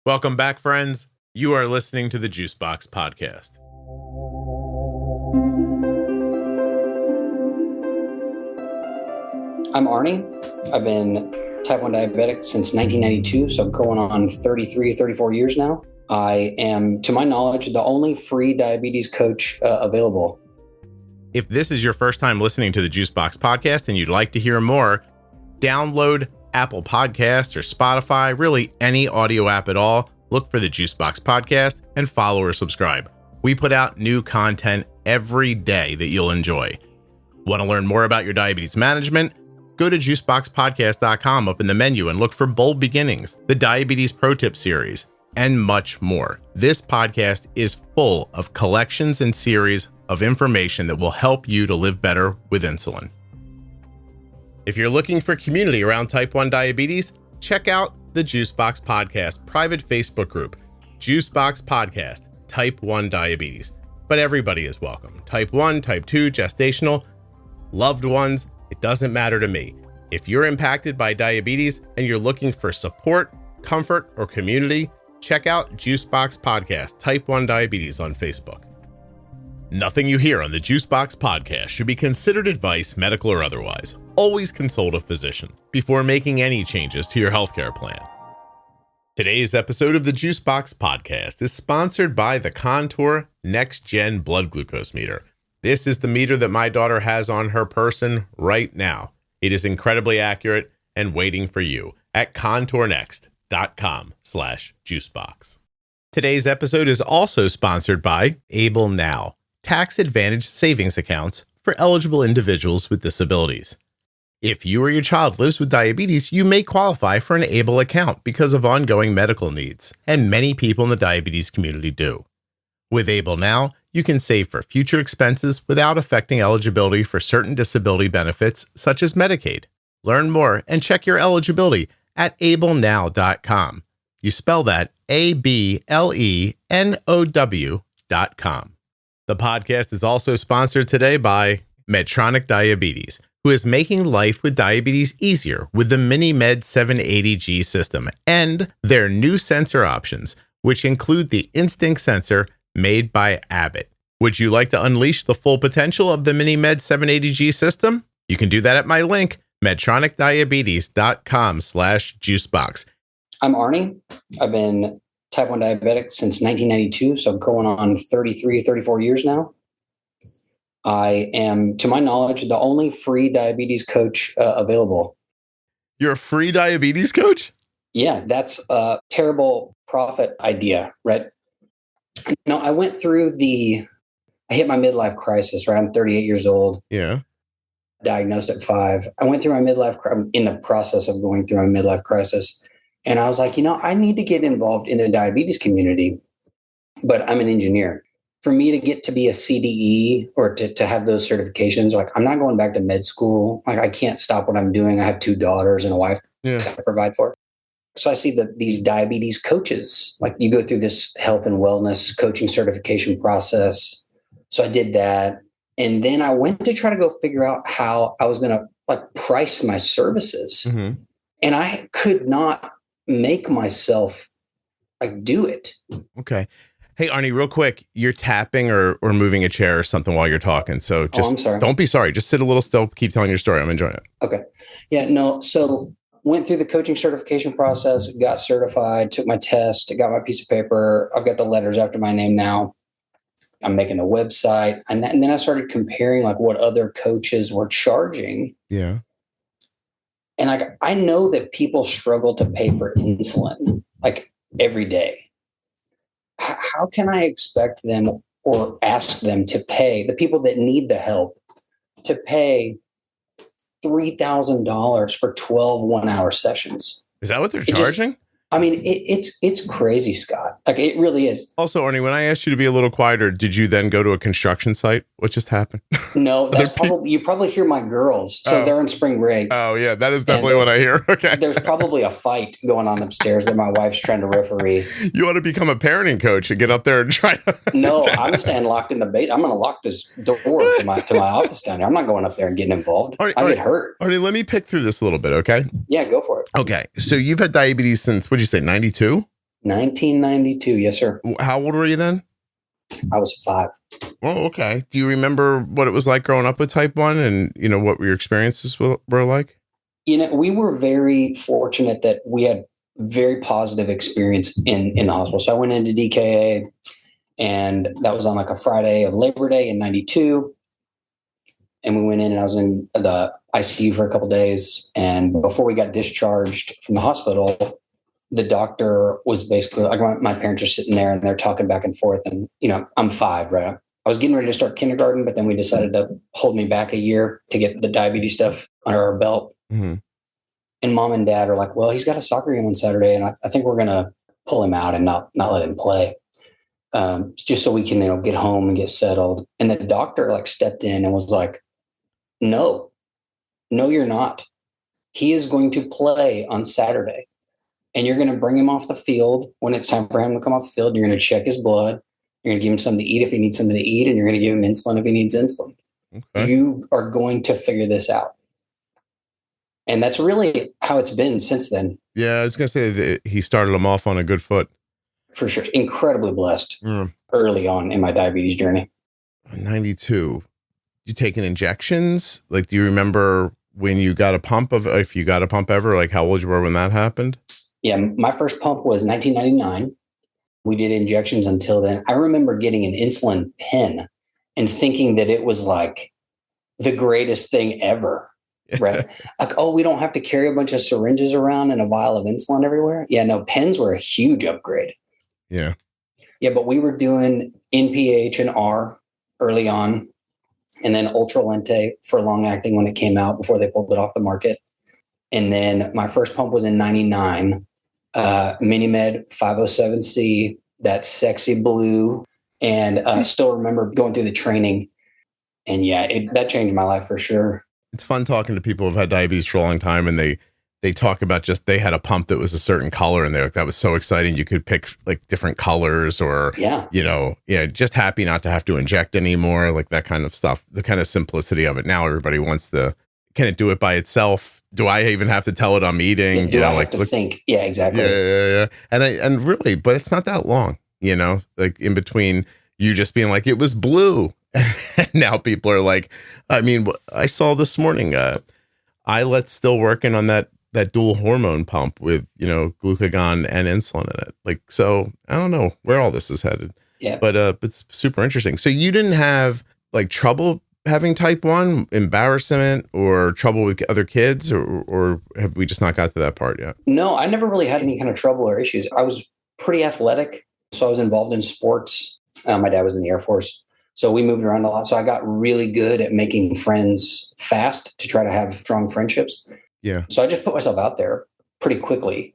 Welcome back, friends. You are listening to the Juicebox Podcast. I'm Arnie. I've been type 1 diabetic since 1992, so going on 34 years now. I am, to my knowledge, the only free diabetes coach available. If this is your first time listening to the Juicebox Podcast and you'd like to hear more, download Apple Podcasts or Spotify, really any audio app at all. Look for the Juicebox Podcast and follow or subscribe. We put out new content every day that you'll enjoy. Want to learn more about your diabetes management? Go to juiceboxpodcast.com up in the menu and look for Bold Beginnings, the Diabetes Pro Tip series, and much more. This podcast is full of collections and series of information that will help you to live better with insulin. If you're looking for community around type 1 diabetes, check out the Juicebox Podcast private Facebook group, Juicebox Podcast, Type 1 Diabetes. But everybody is welcome. Type 1, Type 2, gestational, loved ones, it doesn't matter to me. If you're impacted by diabetes and you're looking for support, comfort, or community, check out Juicebox Podcast, Type 1 Diabetes on Facebook. Nothing you hear on the Juicebox Podcast should be considered advice, medical or otherwise. Always consult a physician before making any changes to your healthcare plan. Today's episode of the Juicebox Podcast is sponsored by the Contour NextGen blood glucose meter. This is the meter that my daughter has on her person right now. It is incredibly accurate and waiting for you at contournext.com/juicebox. Today's episode is also sponsored by ABLEnow, tax advantage savings accounts for eligible individuals with disabilities. If you or your child lives with diabetes, you may qualify for an ABLE account because of ongoing medical needs, and many people in the diabetes community do. With ABLEnow, you can save for future expenses without affecting eligibility for certain disability benefits such as Medicaid. Learn more and check your eligibility at ABLEnow.com. You spell that ABLENOW.com. The podcast is also sponsored today by Medtronic Diabetes, who is making life with diabetes easier with the MiniMed 780G system and their new sensor options, which include the Instinct sensor made by Abbott. Would you like to unleash the full potential of the MiniMed 780G system? You can do that at my link, medtronicdiabetes.com/juicebox. I'm Arnie. I've been type 1 diabetic since 1992, so going on 34 years now. I am, to my knowledge, the only free diabetes coach available. You're a free diabetes coach? Yeah, that's a terrible profit idea, right? No, I went through I hit my midlife crisis, right? I'm 38 years old. Yeah. Diagnosed at 5. I went through my I'm in the process of going through my midlife crisis. And I was like, I need to get involved in the diabetes community, but I'm an engineer. For me to get to be a CDE or to have those certifications, like I'm not going back to med school. Like I can't stop what I'm doing. I have 2 daughters and a wife to provide for. So I see these diabetes coaches, like you go through this health and wellness coaching certification process. So I did that. And then I went to try to go figure out how I was going to price my services. Mm-hmm. And I could not make myself do it. Okay. Hey, Arnie, real quick, you're tapping or moving a chair or something while you're talking. So just I'm sorry. Don't be sorry. Just sit a little still. Keep telling your story. I'm enjoying it. Okay. Yeah, no. So went through the coaching certification process, got certified, took my test, got my piece of paper. I've got the letters after my name now. I'm making the website. And then I started comparing what other coaches were charging. Yeah. And I know that people struggle to pay for insulin every day. How can I expect them or ask them to pay, the people that need the help, to pay $3,000 for 12 one-hour sessions? Is that what they're charging? It's crazy, Scott. It really is. Also, Arnie, when I asked you to be a little quieter, did you then go to a construction site? What just happened? No, you probably hear my girls. So they're in spring break. Oh yeah, that is definitely what I hear. Okay. There's probably a fight going on upstairs that my wife's trying to referee. You want to become a parenting coach and get up there and try to... No, I'm staying locked in the base. I'm going to lock this door to my office down here. I'm not going up there and getting involved. I'll get hurt. Arnie, let me pick through this a little bit, okay? Yeah, go for it. Okay, so you've had diabetes since, what'd you say, 92? 1992. Yes, sir. How old were you then? I was 5. Oh, okay. Do you remember what it was like growing up with type 1 and, what your experiences were like? We were very fortunate that we had very positive experience in the hospital. So I went into DKA, and that was on like a Friday of Labor Day in 92. And we went in, and I was in the ICU for a couple of days. And before we got discharged from the hospital, the doctor was basically like, my parents are sitting there and they're talking back and forth. And, I'm 5, right? I was getting ready to start kindergarten, but then we decided to hold me back a year to get the diabetes stuff under our belt. Mm-hmm. And mom and dad are like, well, he's got a soccer game on Saturday, and I think we're going to pull him out and not let him play, just so we can, get home and get settled. And the doctor stepped in and was like, no, you're not. He is going to play on Saturday, and you're going to bring him off the field when it's time for him to come off the field. You're going to check his blood. You're going to give him something to eat if he needs something to eat, and you're going to give him insulin if he needs insulin. Okay. You are going to figure this out. And that's really how it's been since then. Yeah, I was going to say that he started him off on a good foot. For sure. Incredibly blessed early on in my diabetes journey. 92. You taking injections? Do you remember when you got a pump if you got a pump ever, how old you were when that happened? Yeah, my first pump was 1999. We did injections until then. I remember getting an insulin pen and thinking that it was the greatest thing ever. Right. We don't have to carry a bunch of syringes around and a vial of insulin everywhere. Yeah, no, pens were a huge upgrade. Yeah. Yeah, but we were doing NPH and R early on, and then Ultra Lente for long acting when it came out before they pulled it off the market. And then my first pump was in 99, Minimed 507C, that sexy blue. And I still remember going through the training. And yeah, that changed my life for sure. It's fun talking to people who've had diabetes for a long time, and they talk about they had a pump that was a certain color, and they're like, that was so exciting. You could pick different colors, or, just happy not to have to inject anymore, that kind of stuff, the kind of simplicity of it. Now everybody wants can it do it by itself? Do I even have to tell it I'm eating? I have to think? Yeah, exactly. Yeah. And really, but it's not that long, in between you just being like, it was blue. And now people are like, I saw this morning, Ilet's still working on that dual hormone pump with, glucagon and insulin in it. So I don't know where all this is headed. Yeah. But it's super interesting. So you didn't have trouble having type 1, embarrassment, or trouble with other kids, or have we just not got to that part yet? No, I never really had any kind of trouble or issues. I was pretty athletic. So I was involved in sports. My dad was in the Air Force. So we moved around a lot. So I got really good at making friends fast to try to have strong friendships. Yeah. So I just put myself out there pretty quickly.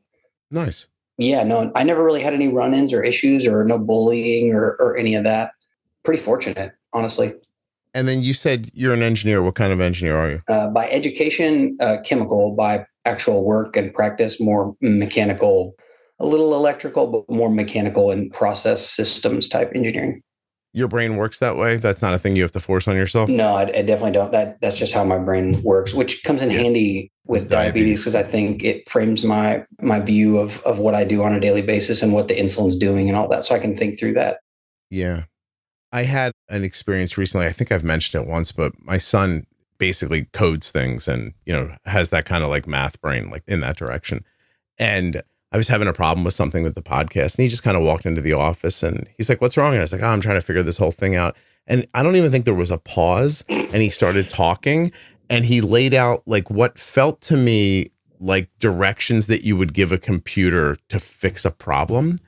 Nice. Yeah, no, I never really had any run-ins or issues or no bullying or any of that. Pretty fortunate, honestly. And then you said you're an engineer. What kind of engineer are you? By education, chemical. By actual work and practice, more mechanical, a little electrical, but more mechanical and process systems type engineering. Your brain works that way? That's not a thing you have to force on yourself? No, I definitely don't. That's just how my brain works, which comes in handy with diabetes, because I think it frames my view of what I do on a daily basis and what the insulin's doing and all that. So I can think through that. Yeah. I had an experience recently. I think I've mentioned it once, but my son basically codes things and, has that kind of math brain, in that direction. And I was having a problem with something with the podcast, and he just kind of walked into the office and he's like, what's wrong? And I was like, I'm trying to figure this whole thing out. And I don't even think there was a pause, and he started talking, and he laid out what felt to me like directions that you would give a computer to fix a problem.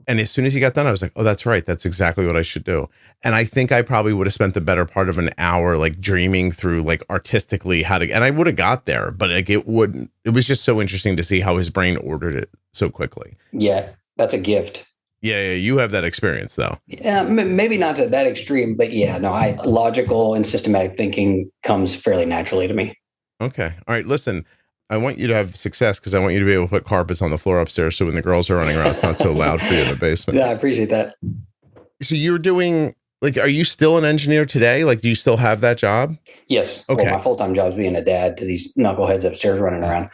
And as soon as he got done, I was like, oh, that's right. That's exactly what I should do. And I think I probably would have spent the better part of an hour dreaming through artistically how to, and I would have got there, but it was just so interesting to see how his brain ordered it so quickly. Yeah, that's a gift. Yeah, you have that experience though. Yeah, maybe not to that extreme, but yeah, no, logical and systematic thinking comes fairly naturally to me. Okay. All right. Listen, I want you to have success because I want you to be able to put carpets on the floor upstairs so when the girls are running around, it's not so loud for you in the basement. Yeah, I appreciate that. So you're doing, are you still an engineer today? Do you still have that job? Yes. Okay. Well, my full-time job is being a dad to these knuckleheads upstairs running around.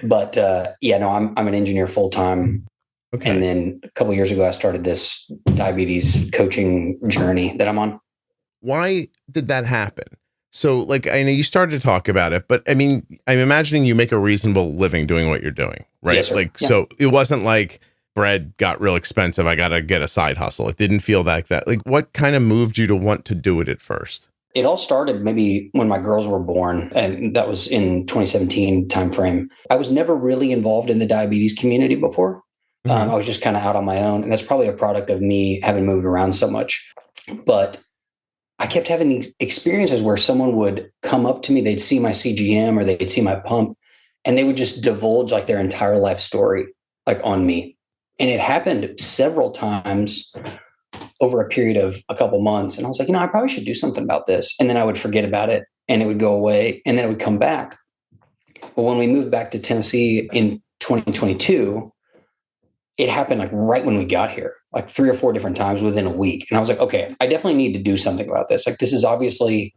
But I'm an engineer full-time. Okay. And then a couple of years ago, I started this diabetes coaching journey that I'm on. Why did that happen? So like, I know you started to talk about it, but I mean, I'm imagining you make a reasonable living doing what you're doing, right? Yes, sir. Like, Yeah. So it wasn't like bread got real expensive, I got to get a side hustle. It didn't feel like that. Like, what kind of moved you to want to do it at first? It all started maybe when my girls were born, and that was in 2017 timeframe. I was never really involved in the diabetes community before. Mhm. I was just kind of out on my own, and that's probably a product of me having moved around so much. But I kept having these experiences where someone would come up to me, they'd see my CGM or they'd see my pump, and they would just divulge like their entire life story, like on me. And it happened several times over a period of a couple months. And I was like, I probably should do something about this. And then I would forget about it and it would go away and then it would come back. But when we moved back to Tennessee in 2022, it happened like right when we got here, like 3 or 4 different times within a week. And I was like, okay, I definitely need to do something about this. Like, this is obviously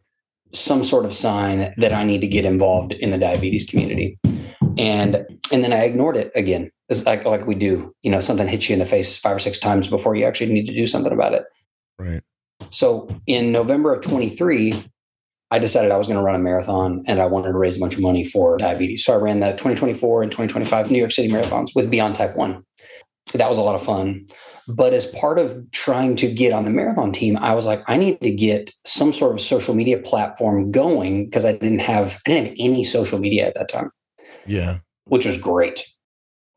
some sort of sign that I need to get involved in the diabetes community. And then I ignored it again. It's like we do, something hits you in the face 5 or 6 times before you actually need to do something about it. Right. So in November of 23, I decided I was going to run a marathon and I wanted to raise a bunch of money for diabetes. So I ran the 2024 and 2025 New York City marathons with Beyond Type 1. That was a lot of fun. But as part of trying to get on the marathon team, I was like, I need to get some sort of social media platform going because I didn't have any social media at that time. Yeah. Which was great.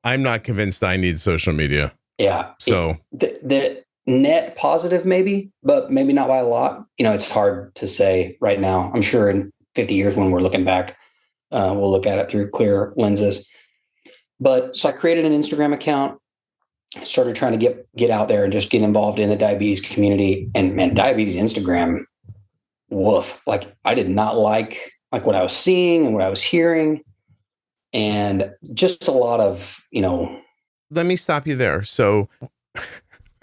I'm not convinced I need social media. Yeah. So the net positive, maybe, but maybe not by a lot. It's hard to say right now. I'm sure in 50 years when we're looking back, we'll look at it through clear lenses. But so I created an Instagram account, started trying to get out there and just get involved in the diabetes community. And man, diabetes Instagram, woof. Like I did not like what I was seeing and what I was hearing. And just a lot of, let me stop you there. So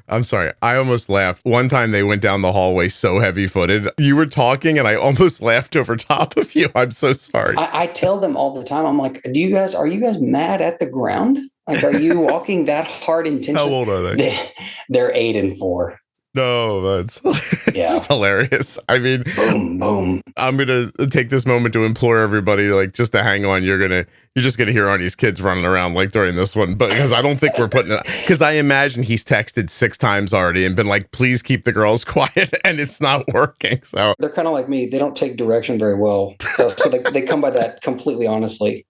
I'm sorry. I almost laughed. One time they went down the hallway so heavy footed. You were talking and I almost laughed over top of you. I'm so sorry. I tell them all the time. I'm like, are you guys mad at the ground? Like, are you walking that hard intentionally? How old are they? They're 8 and 4. No, that's it's hilarious. I mean, boom, boom. I'm going to take this moment to implore everybody, just to hang on. You're just going to hear Arnie's kids running around during this one, but because I don't think we're putting it, because I imagine he's texted 6 times already and been like, please keep the girls quiet, and it's not working. So they're kind of like me. They don't take direction very well. So they come by that completely honestly.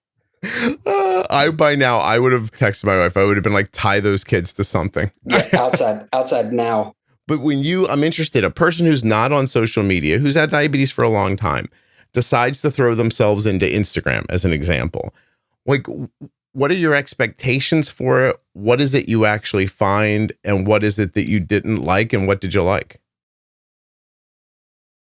By now I would have texted my wife. I would have been like, tie those kids to something. Yeah, outside now. But I'm interested, a person who's not on social media, who's had diabetes for a long time, decides to throw themselves into Instagram as an example. What are your expectations for it? What is it you actually find? And what is it that you didn't like? And what did you like?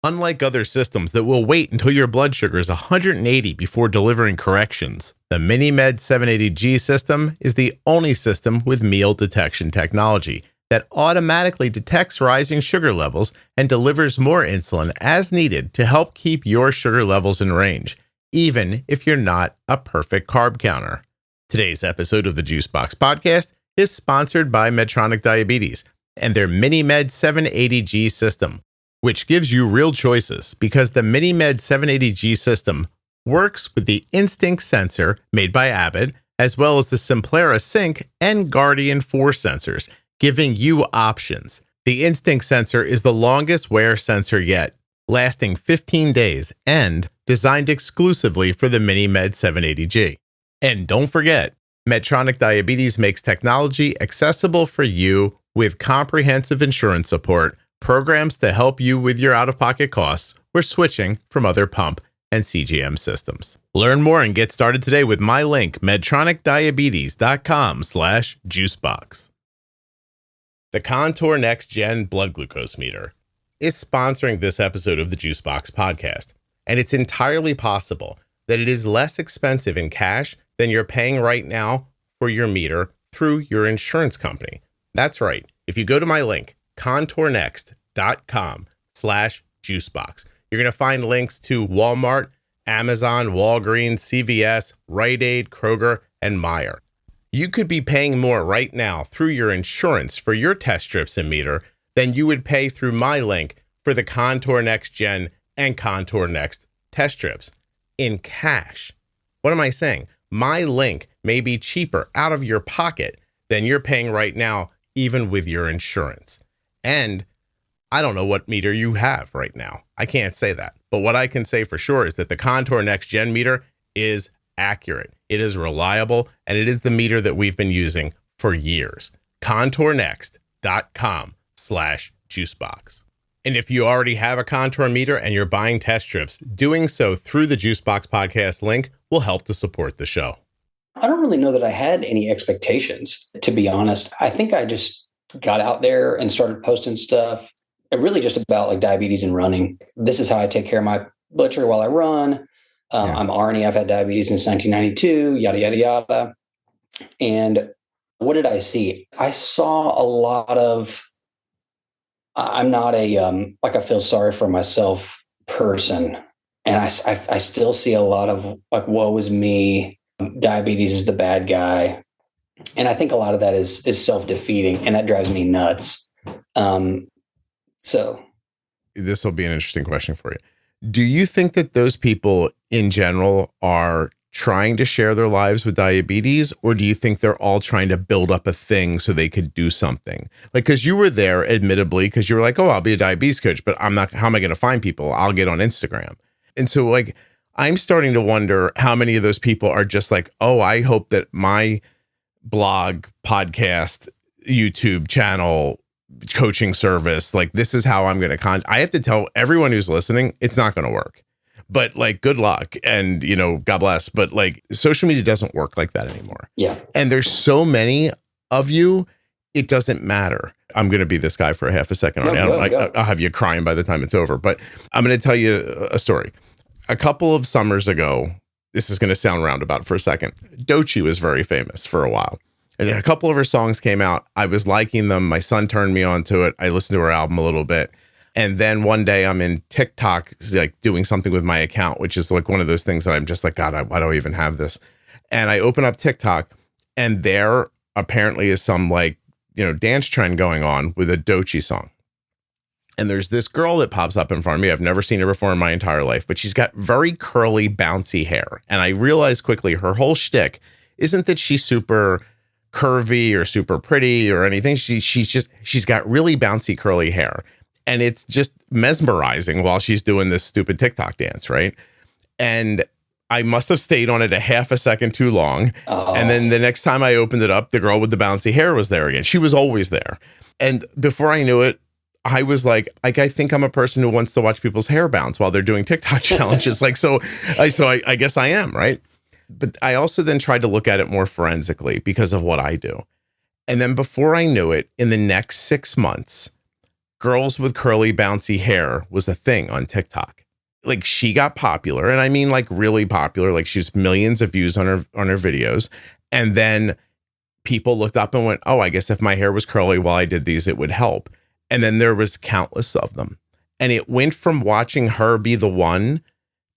Unlike other systems that will wait until your blood sugar is 180 before delivering corrections, the MiniMed 780G system is the only system with meal detection technology that automatically detects rising sugar levels and delivers more insulin as needed to help keep your sugar levels in range, even if you're not a perfect carb counter. Today's episode of the Juicebox Podcast is sponsored by Medtronic Diabetes and their MiniMed 780G system, which gives you real choices because the MiniMed 780G system works with the Instinct sensor made by Abbott, as well as the Simplera Sync and Guardian 4 sensors, giving you options. The Instinct sensor is the longest wear sensor yet, lasting 15 days and designed exclusively for the MiniMed 780G. And don't forget, Medtronic Diabetes makes technology accessible for you with comprehensive insurance support, programs to help you with your out-of-pocket costs or switching from other pump and CGM systems. Learn more and get started today with my link, medtronicdiabetes.com/juicebox. The Contour NextGen blood glucose meter is sponsoring this episode of the Juicebox Podcast, and it's entirely possible that it is less expensive in cash than you're paying right now for your meter through your insurance company. That's right. If you go to my link, contournext.com/juicebox, you're going to find links to Walmart, Amazon, Walgreens, CVS, Rite Aid, Kroger, and Meijer. You could be paying more right now through your insurance for your test strips and meter than you would pay through my link for the Contour NextGen and Contour Next test strips in cash. What am I saying? My link may be cheaper out of your pocket than you're paying right now, even with your insurance. And I don't know what meter you have right now. I can't say that. But what I can say for sure is that the Contour NextGen meter is accurate. It is reliable, and it is the meter that we've been using for years. ContourNext.com/juicebox. And if you already have a Contour meter and you're buying test strips, doing so through the Juicebox Podcast link will help to support the show. I don't really know that I had any expectations, to be honest. I think I just got out there and started posting stuff, and really just about like diabetes and running. This is how I take care of my blood sugar while I run. I'm Arnie. I've had diabetes since 1992, yada, yada, yada. And what did I see? I saw a lot of, I'm not a, like I feel sorry for myself person. And I still see a lot of like, woe is me. Diabetes is the bad guy. And I think a lot of that is self-defeating, and that drives me nuts. So this will be an interesting question for you. Do you think that those people in general are trying to share their lives with diabetes, or do you think they're all trying to build up a thing so they could do something? Like, because you were there, admittedly, because you were like, oh, I'll be a diabetes coach, but I'm not, how am I going to find people? I'll get on Instagram. And so like, I'm starting to wonder how many of those people are just like, oh, I hope that my blog, podcast, YouTube channel, coaching service, like this is how I'm going to I have to tell everyone who's listening, it's not going to work, but like, good luck. And, you know, God bless, but like social media doesn't work like that anymore. Yeah. And there's so many of you, it doesn't matter. I'm going to be this guy for a half a second. I'll have you crying by the time it's over, but I'm going to tell you a story. A couple of summers ago, this is going to sound roundabout for a second. Doechii was very famous for a while. And a couple of her songs came out. I was liking them. My son turned me on to it. I listened to her album a little bit. And then one day I'm in TikTok, like doing something with my account, which is like one of those things that I'm just like, God, why do I even have this? And I open up TikTok, and there apparently is some like, you know, dance trend going on with a Doechii song. And there's this girl that pops up in front of me. I've never seen her before in my entire life, but she's got very curly, bouncy hair. And I realized quickly her whole shtick isn't that she's super curvy or super pretty or anything. She's got really bouncy, curly hair. And it's just mesmerizing while she's doing this stupid TikTok dance, right? And I must have stayed on it a half a second too long. Oh. And then the next time I opened it up, the girl with the bouncy hair was there again. She was always there. And before I knew it, I was like, I think I'm a person who wants to watch people's hair bounce while they're doing TikTok challenges. Like, I guess I am, right? But I also then tried to look at it more forensically because of what I do. And then before I knew it, in the next 6 months, girls with curly, bouncy hair was a thing on TikTok. Like, she got popular, and I mean like really popular. Like, she was millions of views on her videos. And then people looked up and went, oh, I guess if my hair was curly while I did these, it would help. And then there was countless of them. And it went from watching her be the one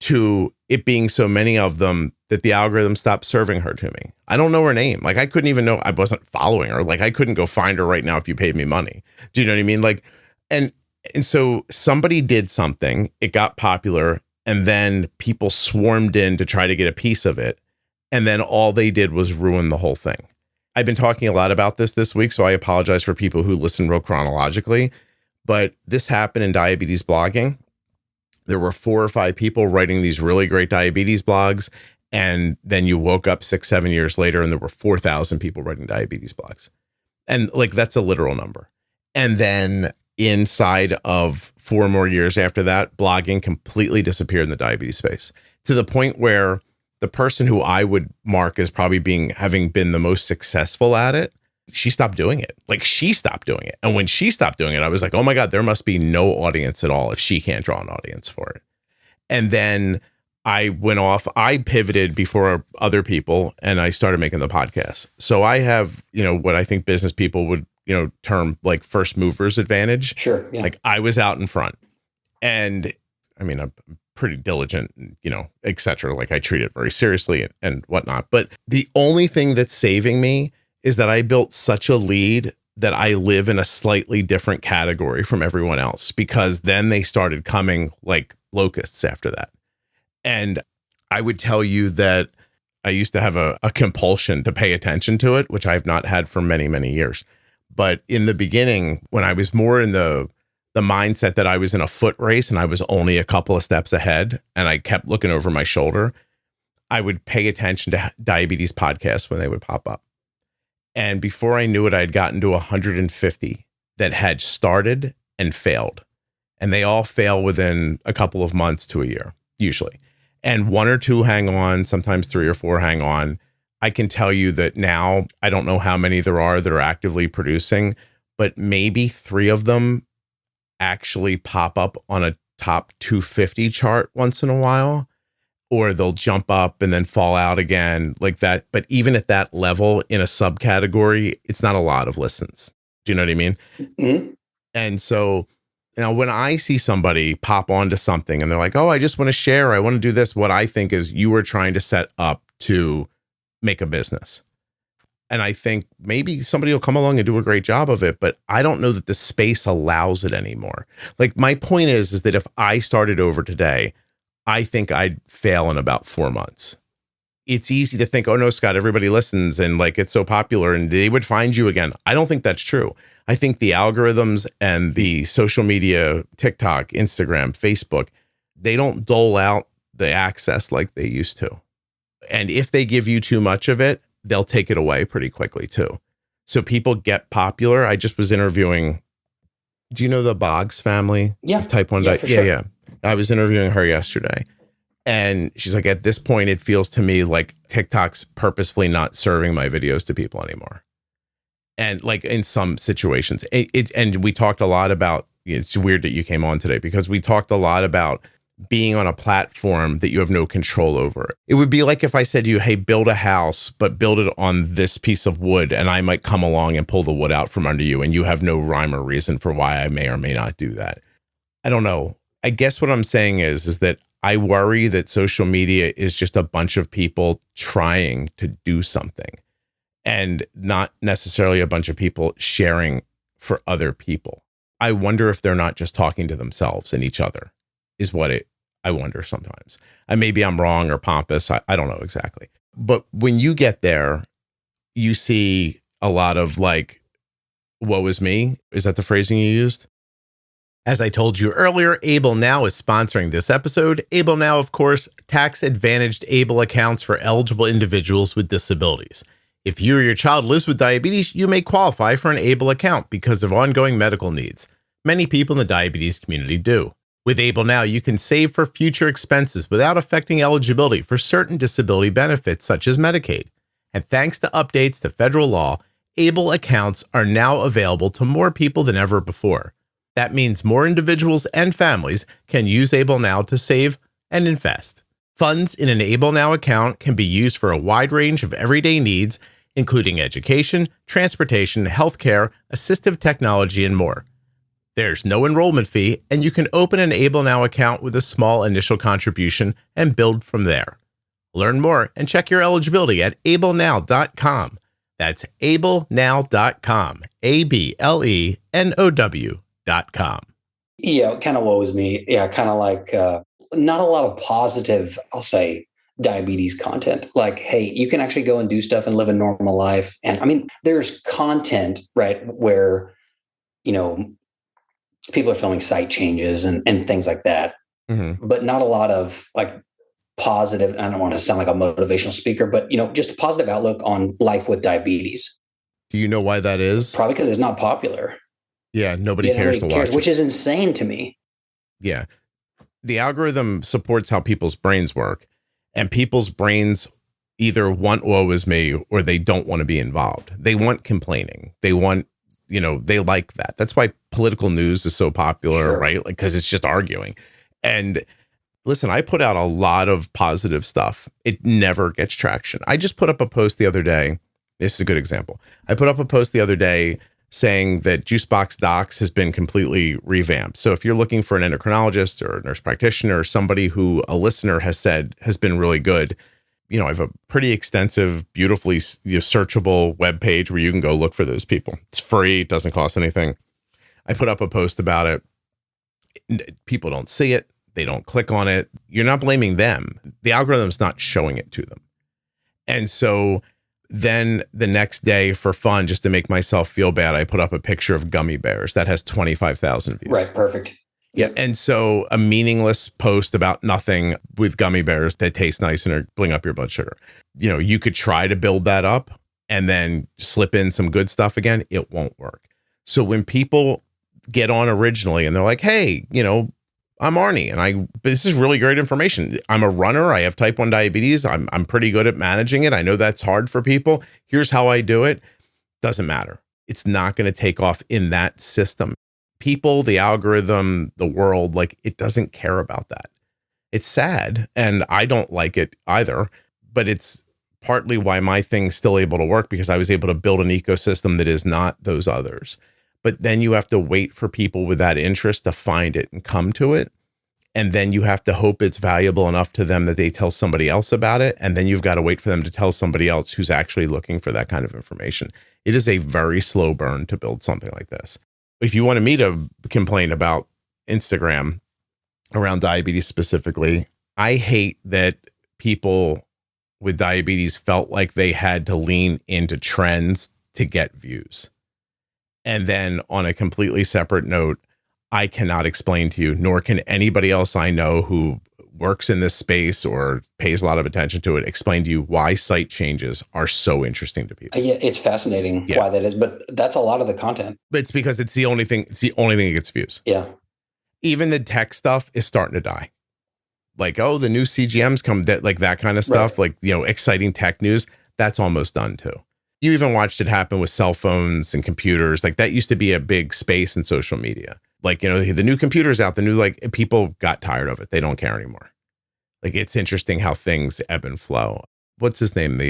to it being so many of them that the algorithm stopped serving her to me. I don't know her name. Like, I couldn't even know. I wasn't following her. Like, I couldn't go find her right now if you paid me money. Do you know what I mean? Like, and so somebody did something, it got popular, and then people swarmed in to try to get a piece of it. And then all they did was ruin the whole thing. I've been talking a lot about this week, so I apologize for people who listen real chronologically, but this happened in diabetes blogging. There were 4 or 5 people writing these really great diabetes blogs, and then you woke up 6-7 years later and there were 4,000 people writing diabetes blogs. And like, that's a literal number. And then inside of 4 more years after that, blogging completely disappeared in the diabetes space, to the point where the person who I would mark as probably having been the most successful at it, she stopped doing it. Like, she stopped doing it. And when she stopped doing it, I was like, oh my God, there must be no audience at all if she can't draw an audience for it. And then I went off, I pivoted before other people, and I started making the podcast. So I have, you know, what I think business people would, you know, term like first movers advantage. Sure. Yeah. Like, I was out in front, and I mean, I'm pretty diligent, et cetera. Like I treat it very seriously and whatnot. But the only thing that's saving me is that I built such a lead that I live in a slightly different category from everyone else, because then they started coming like locusts after that. And I would tell you that I used to have a compulsion to pay attention to it, which I've not had for many, many years. But in the beginning, when I was more in the mindset that I was in a foot race and I was only a couple of steps ahead and I kept looking over my shoulder, I would pay attention to diabetes podcasts when they would pop up. And before I knew it, I'd gotten to 150 that had started and failed. And they all fail within a couple of months to a year, usually. And 1 or 2 hang on, sometimes 3 or 4 hang on. I can tell you that now, I don't know how many there are that are actively producing, but maybe 3 of them actually pop up on a top 250 chart once in a while, or they'll jump up and then fall out again like that. But even at that level in a subcategory, it's not a lot of listens. Do you know what I mean? Mm-hmm. And so now when I see somebody pop onto something and they're like, oh, I just want to share, I want to do this, what I think is you were trying to set up to make a business. And I think maybe somebody will come along and do a great job of it, but I don't know that the space allows it anymore. Like my point is that if I started over today, I think I'd fail in about 4 months. It's easy to think, oh no, Scott, everybody listens and like it's so popular and they would find you again. I don't think that's true. I think the algorithms and the social media, TikTok, Instagram, Facebook, they don't dole out the access like they used to. And if they give you too much of it, they'll take it away pretty quickly too. So people get popular. I just was interviewing, do you know the Boggs family? Yeah. Type 1 diabetes. Sure. Yeah. I was interviewing her yesterday. And she's like, at this point, it feels to me like TikTok's purposefully not serving my videos to people anymore. And like in some situations, and we talked a lot about, it's weird that you came on today because we talked a lot about being on a platform that you have no control over. It would be like if I said to you, hey, build a house, but build it on this piece of wood, and I might come along and pull the wood out from under you, and you have no rhyme or reason for why I may or may not do that. I don't know. I guess what I'm saying is that I worry that social media is just a bunch of people trying to do something and not necessarily a bunch of people sharing for other people. I wonder if they're not just talking to themselves and each other is what I wonder sometimes. And maybe I'm wrong or pompous. I don't know exactly. But when you get there, you see a lot of like, woe is me. Is that the phrasing you used? As I told you earlier, ABLEnow is sponsoring this episode. ABLEnow, of course, tax-advantaged ABLE accounts for eligible individuals with disabilities. If you or your child lives with diabetes, you may qualify for an ABLE account because of ongoing medical needs. Many people in the diabetes community do. With ABLEnow, you can save for future expenses without affecting eligibility for certain disability benefits such as Medicaid. And thanks to updates to federal law, ABLE accounts are now available to more people than ever before. That means more individuals and families can use ABLEnow to save and invest. Funds in an ABLEnow account can be used for a wide range of everyday needs, including education, transportation, healthcare, assistive technology, and more. There's no enrollment fee, and you can open an ABLEnow account with a small initial contribution and build from there. Learn more and check your eligibility at ABLEnow.com. That's ABLEnow.com. ABLEnow.com. Yeah, kind of woe is me. Yeah, kind of like not a lot of positive, I'll say, diabetes content. Like, hey, you can actually go and do stuff and live a normal life. And I mean, there's content, right, where, you know, people are filming site changes and things like that, but not a lot of like positive. I don't want to sound like a motivational speaker, but, you know, just a positive outlook on life with diabetes. Do you know why that is? Probably because it's not popular. Yeah, nobody cares to watch it. Which is insane to me. Yeah. The algorithm supports how people's brains work, and people's brains either want woe is me or they don't want to be involved. They want complaining. They want, you know, they like that. That's why political news is so popular, right? Like, because it's just arguing. And listen, I put out a lot of positive stuff. It never gets traction. I just put up a post the other day. This is a good example. I put up a post the other day saying that Juicebox Docs has been completely revamped. So if you're looking for an endocrinologist or a nurse practitioner or somebody who a listener has said has been really good, I have a pretty extensive, beautifully searchable webpage where you can go look for those people. It's free. It doesn't cost anything. I put up a post about it. People don't see it. They don't click on it. You're not blaming them. The algorithm's not showing it to them. And so then the next day, for fun, just to make myself feel bad, I put up a picture of gummy bears that has 25,000 views. Right. Perfect. Yeah. And so a meaningless post about nothing with gummy bears that taste nice and bring up your blood sugar. You could try to build that up and then slip in some good stuff again. It won't work. So when people get on originally and they're like, hey, I'm Arnie and this is really great information. I'm a runner. I have type 1 diabetes. I'm pretty good at managing it. I know that's hard for people. Here's how I do it. Doesn't matter. It's not going to take off in that system. People, the algorithm, the world, it doesn't care about that. It's sad. And I don't like it either, but it's partly why my thing's still able to work, because I was able to build an ecosystem that is not those others. But then you have to wait for people with that interest to find it and come to it. And then you have to hope it's valuable enough to them that they tell somebody else about it. And then you've got to wait for them to tell somebody else who's actually looking for that kind of information. It is a very slow burn to build something like this. If you wanted me to complain about Instagram around diabetes specifically, I hate that people with diabetes felt like they had to lean into trends to get views. And then on a completely separate note, I cannot explain to you, nor can anybody else I know who works in this space or pays a lot of attention to it, explain to you why site changes are so interesting to people. Yeah, it's fascinating why that is, but that's a lot of the content. But it's because it's the only thing that gets views. Yeah. Even the tech stuff is starting to die. The new CGMs come, that kind of stuff, right. Exciting tech news, that's almost done too. You even watched it happen with cell phones and computers. That used to be a big space in social media. The new computers out, the new, people got tired of it. They don't care anymore. It's interesting how things ebb and flow. What's his name?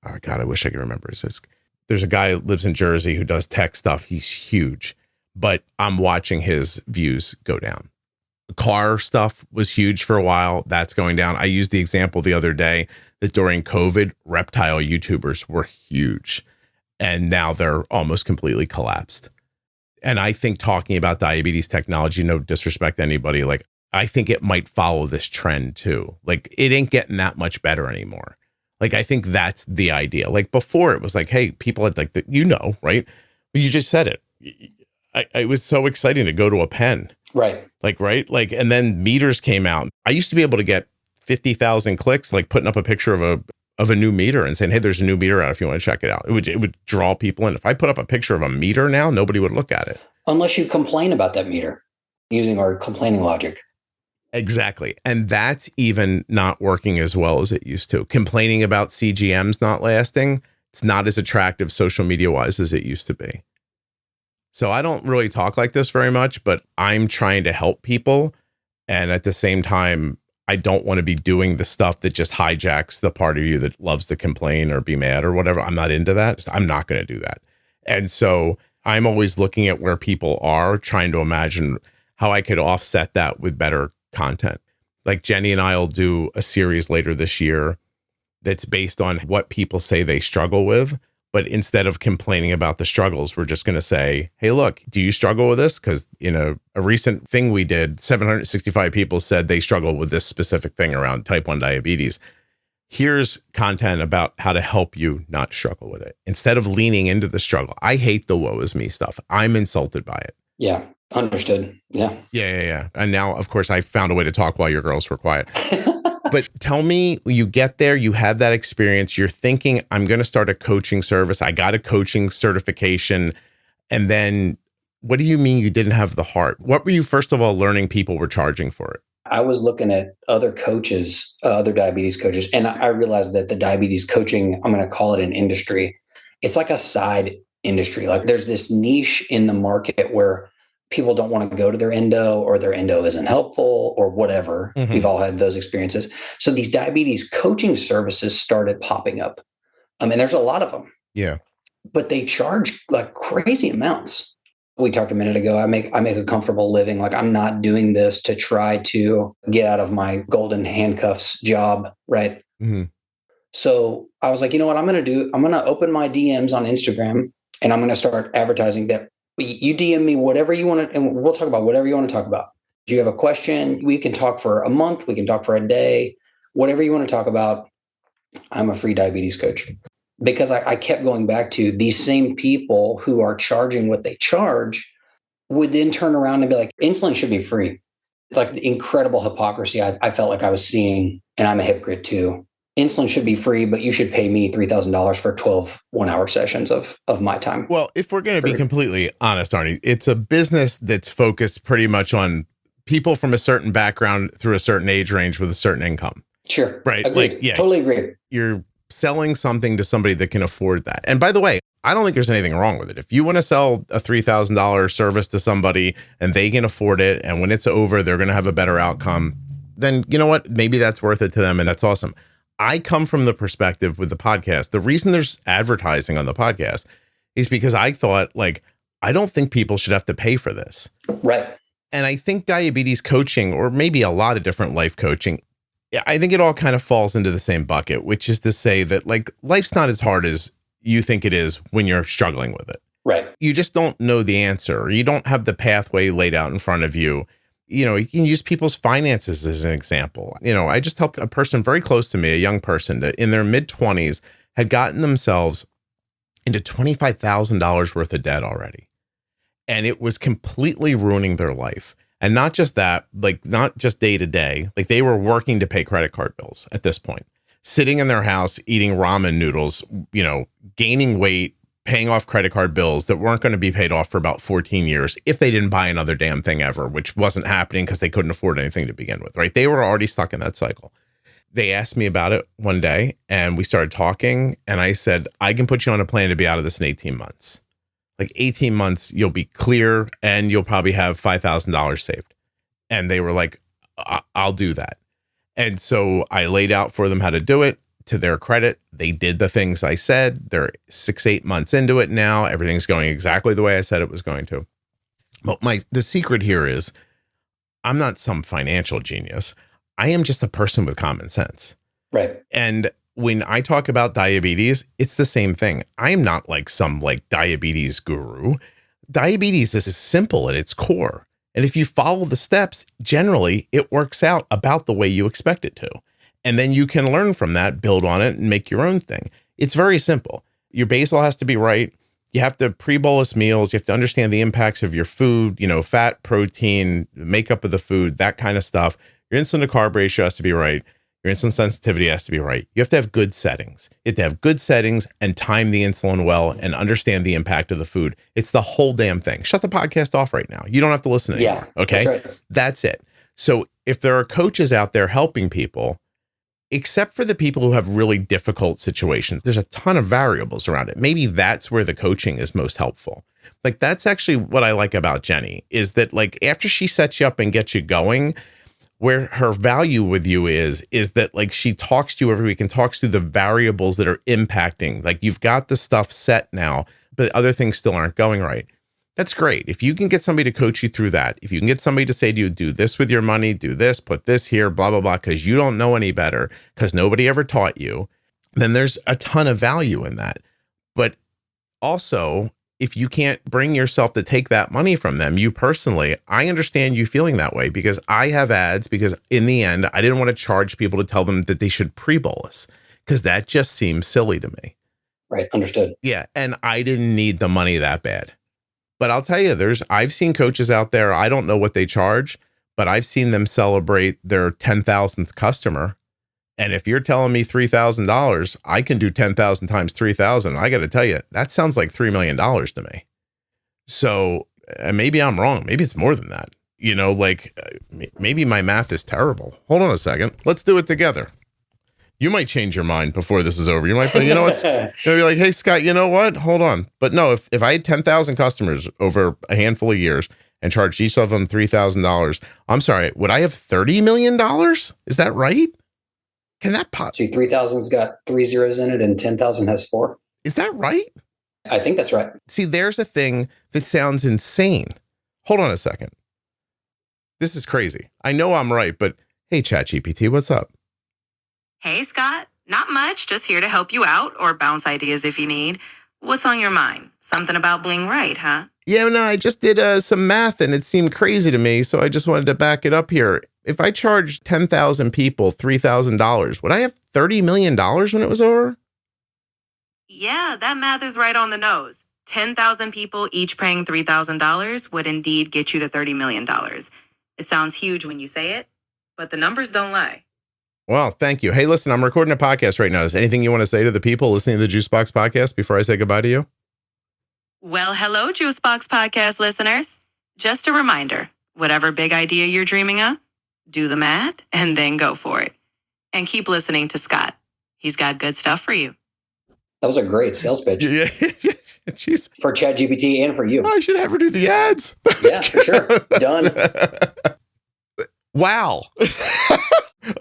Oh God, I wish I could remember. There's a guy who lives in Jersey who does tech stuff. He's huge, but I'm watching his views go down. Car stuff was huge for a while. That's going down. I used the example the other day that during COVID, reptile YouTubers were huge, and now they're almost completely collapsed. And I think talking about diabetes technology, no disrespect to anybody, I think it might follow this trend too. It ain't getting that much better anymore. I think that's the idea. Before it was hey, people had right? You just said it. It was so exciting to go to a pen. Right. Right. And then meters came out. I used to be able to get 50,000 clicks, putting up a picture of a new meter and saying, hey, there's a new meter out if you want to check it out. It would draw people in. If I put up a picture of a meter now, nobody would look at it. Unless you complain about that meter using our complaining logic. Exactly. And that's even not working as well as it used to. Complaining about CGMs not lasting, it's not as attractive social media wise as it used to be. So I don't really talk like this very much, but I'm trying to help people. And at the same time, I don't want to be doing the stuff that just hijacks the part of you that loves to complain or be mad or whatever. I'm not into that. I'm not going to do that. And so I'm always looking at where people are, trying to imagine how I could offset that with better content. Jenny and I will do a series later this year that's based on what people say they struggle with. But instead of complaining about the struggles, we're just going to say, hey, look, do you struggle with this? Because in a recent thing we did, 765 people said they struggle with this specific thing around type 1 diabetes. Here's content about how to help you not struggle with it. Instead of leaning into the struggle. I hate the woe is me stuff. I'm insulted by it. Yeah, understood. Yeah. Yeah. And now, of course, I found a way to talk while your girls were quiet. But tell me, you get there, you have that experience, you're thinking, I'm going to start a coaching service. I got a coaching certification. And then what do you mean you didn't have the heart? What were you, first of all, learning people were charging for it? I was looking at other coaches, other diabetes coaches, and I realized that the diabetes coaching, I'm going to call it an industry. It's like a side industry. There's this niche in the market where people don't want to go to their endo, or their endo isn't helpful, or whatever. Mm-hmm. We've all had those experiences. So these diabetes coaching services started popping up. And there's a lot of them. Yeah. but they charge like crazy amounts. We talked a minute ago. I make a comfortable living. Like, I'm not doing this to try to get out of my golden handcuffs job. Right. Mm-hmm. So I was like, you know what I'm going to do? I'm going to open my DMs on Instagram and I'm going to start advertising that you DM me whatever you want to, and we'll talk about whatever you want to talk about. Do you have a question? We can talk for a month. We can talk for a day, whatever you want to talk about. I'm a free diabetes coach. Because I kept going back to these same people who are charging what they charge would then turn around and be like, insulin should be free. Like, the incredible hypocrisy I felt like I was seeing, and I'm a hypocrite too. Insulin should be free, but you should pay me $3,000 for 12 one-hour sessions of my time. Well, if we're going to be completely honest, Arnie, it's a business that's focused pretty much on people from a certain background through a certain age range with a certain income. Sure. Right. Agreed. Like, yeah, totally agree. You're selling something to somebody that can afford that. And by the way, I don't think there's anything wrong with it. If you want to sell a $3,000 service to somebody and they can afford it, and when it's over, they're going to have a better outcome, then you know what? Maybe that's worth it to them. And that's awesome. I come from the perspective with the podcast. The reason there's advertising on the podcast is because I thought, like, I don't think people should have to pay for this. Right. And I think diabetes coaching, or maybe a lot of different life coaching, I think it all kind of falls into the same bucket, which is to say that, like, life's not as hard as you think it is when you're struggling with it. Right. You just don't know the answer, or you don't have the pathway laid out in front of you. You know, you can use people's finances as an example. You know, I just helped a person very close to me, a young person that in their mid-20s had gotten themselves into $25,000 worth of debt already. And it was completely ruining their life. And not just that, like, not just day to day, like, they were working to pay credit card bills at this point, sitting in their house, eating ramen noodles, you know, gaining weight, paying off credit card bills that weren't going to be paid off for about 14 years if they didn't buy another damn thing ever, which wasn't happening because they couldn't afford anything to begin with, right? They were already stuck in that cycle. They asked me about it one day and we started talking, and I said, I can put you on a plan to be out of this in 18 months. Like 18 months, you'll be clear and you'll probably have $5,000 saved. And they were like, I'll do that. And so I laid out for them how to do it. To their credit, they did the things I said. They're 6-8 months into it now. Everything's going exactly the way I said it was going to. But the secret here is, I'm not some financial genius. I am just a person with common sense. Right. And when I talk about diabetes, it's the same thing. I'm not like some like diabetes guru. Diabetes is simple at its core. And if you follow the steps, generally it works out about the way you expect it to. And then you can learn from that, build on it, and make your own thing. It's very simple. Your basal has to be right. You have to pre-bolus meals. You have to understand the impacts of your food, you know, fat, protein, makeup of the food, that kind of stuff. Your insulin to carb ratio has to be right. Your insulin sensitivity has to be right. You have to have good settings. You have to have good settings and time the insulin well and understand the impact of the food. It's the whole damn thing. Shut the podcast off right now. You don't have to listen anymore. Yeah, okay. That's right. That's it. So if there are coaches out there helping people, except for the people who have really difficult situations, there's a ton of variables around it. Maybe that's where the coaching is most helpful. Like, that's actually what I like about Jenny, is that, like, after she sets you up and gets you going, where her value with you is that, like, she talks to you every week and talks through the variables that are impacting. Like, you've got the stuff set now, but other things still aren't going right. That's great. If you can get somebody to coach you through that, if you can get somebody to say to you, do this with your money, do this, put this here, blah, blah, blah, because you don't know any better, because nobody ever taught you, then there's a ton of value in that. But also, if you can't bring yourself to take that money from them, you personally, I understand you feeling that way, because I have ads, because in the end, I didn't want to charge people to tell them that they should pre-bolus, because that just seems silly to me. Right. Understood. Yeah. And I didn't need the money that bad. But I'll tell you, I've seen coaches out there, I don't know what they charge, but I've seen them celebrate their 10,000th customer. And if you're telling me $3,000, I can do 10,000 times 3,000. I got to tell you, that sounds like $3 million to me. So maybe I'm wrong. Maybe it's more than that. You know, like maybe my math is terrible. Hold on a second. Let's do it together. You might change your mind before this is over. You might say, you know what? You'll be like, hey, Scott, you know what? Hold on. But no, if I had 10,000 customers over a handful of years and charged each of them $3,000, I'm sorry, would I have $30 million? Is that right? Can that See, 3,000's got 3 zeros in it and 10,000 has 4. Is that right? I think that's right. See, there's a thing that sounds insane. Hold on a second. This is crazy. I know I'm right, but hey, ChatGPT, what's up? Hey, Scott. Not much. Just here to help you out or bounce ideas if you need. What's on your mind? Something about Bling Right, huh? Yeah, no, I just did some math and it seemed crazy to me, so I just wanted to back it up here. If I charged 10,000 people $3,000, would I have $30 million when it was over? Yeah, that math is right on the nose. 10,000 people each paying $3,000 would indeed get you to $30 million. It sounds huge when you say it, but the numbers don't lie. Well, thank you. Hey, listen, I'm recording a podcast right now. Is there anything you want to say to the people listening to the Juicebox Podcast before I say goodbye to you? Well, hello, Juicebox Podcast listeners. Just a reminder, whatever big idea you're dreaming of, do the math and then go for it. And keep listening to Scott. He's got good stuff for you. That was a great sales pitch. Yeah. Jeez. For ChatGPT and for you. I should have her do the ads. Yeah, for sure. Done. Wow.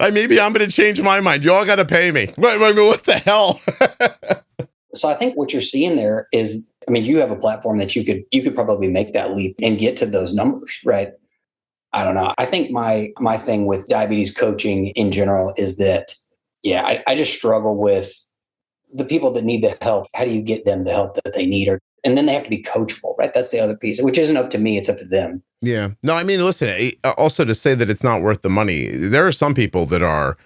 Maybe I'm going to change my mind. You all got to pay me. What the hell? So I think what you're seeing there is, you have a platform that you could probably make that leap and get to those numbers, right? I don't know. I think my thing with diabetes coaching in general is that, I just struggle with the people that need the help. How do you get them the help that they need? And then they have to be coachable, right? That's the other piece, which isn't up to me. It's up to them. Yeah. No, listen, also to say that it's not worth the money. There are some people that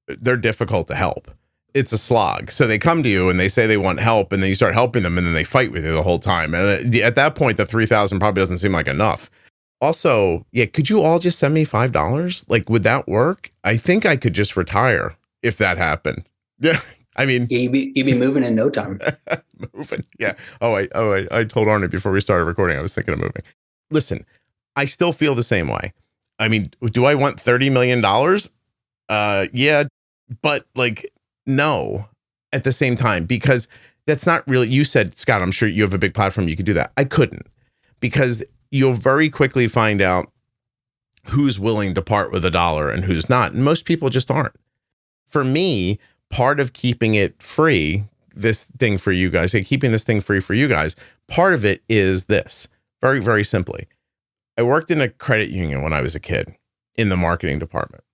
they're difficult to help. It's a slog. So they come to you and they say they want help, and then you start helping them and then they fight with you the whole time. And at that point, the 3,000 probably doesn't seem like enough. Also, could you all just send me $5? Like, would that work? I think I could just retire if that happened. Yeah. You'd be moving in no time. Moving. Yeah. I told Arnie before we started recording, I was thinking of moving. Listen, I still feel the same way. Do I want $30 million? Yeah, but no, at the same time, because that's not really, you said, Scott, I'm sure you have a big platform. You could do that. I couldn't, because you'll very quickly find out who's willing to part with $1 and who's not. And most people just aren't. For me, part of keeping it free, this thing for you guys, keeping this thing free for you guys, part of it is this, very, very simply. I worked in a credit union when I was a kid in the marketing department.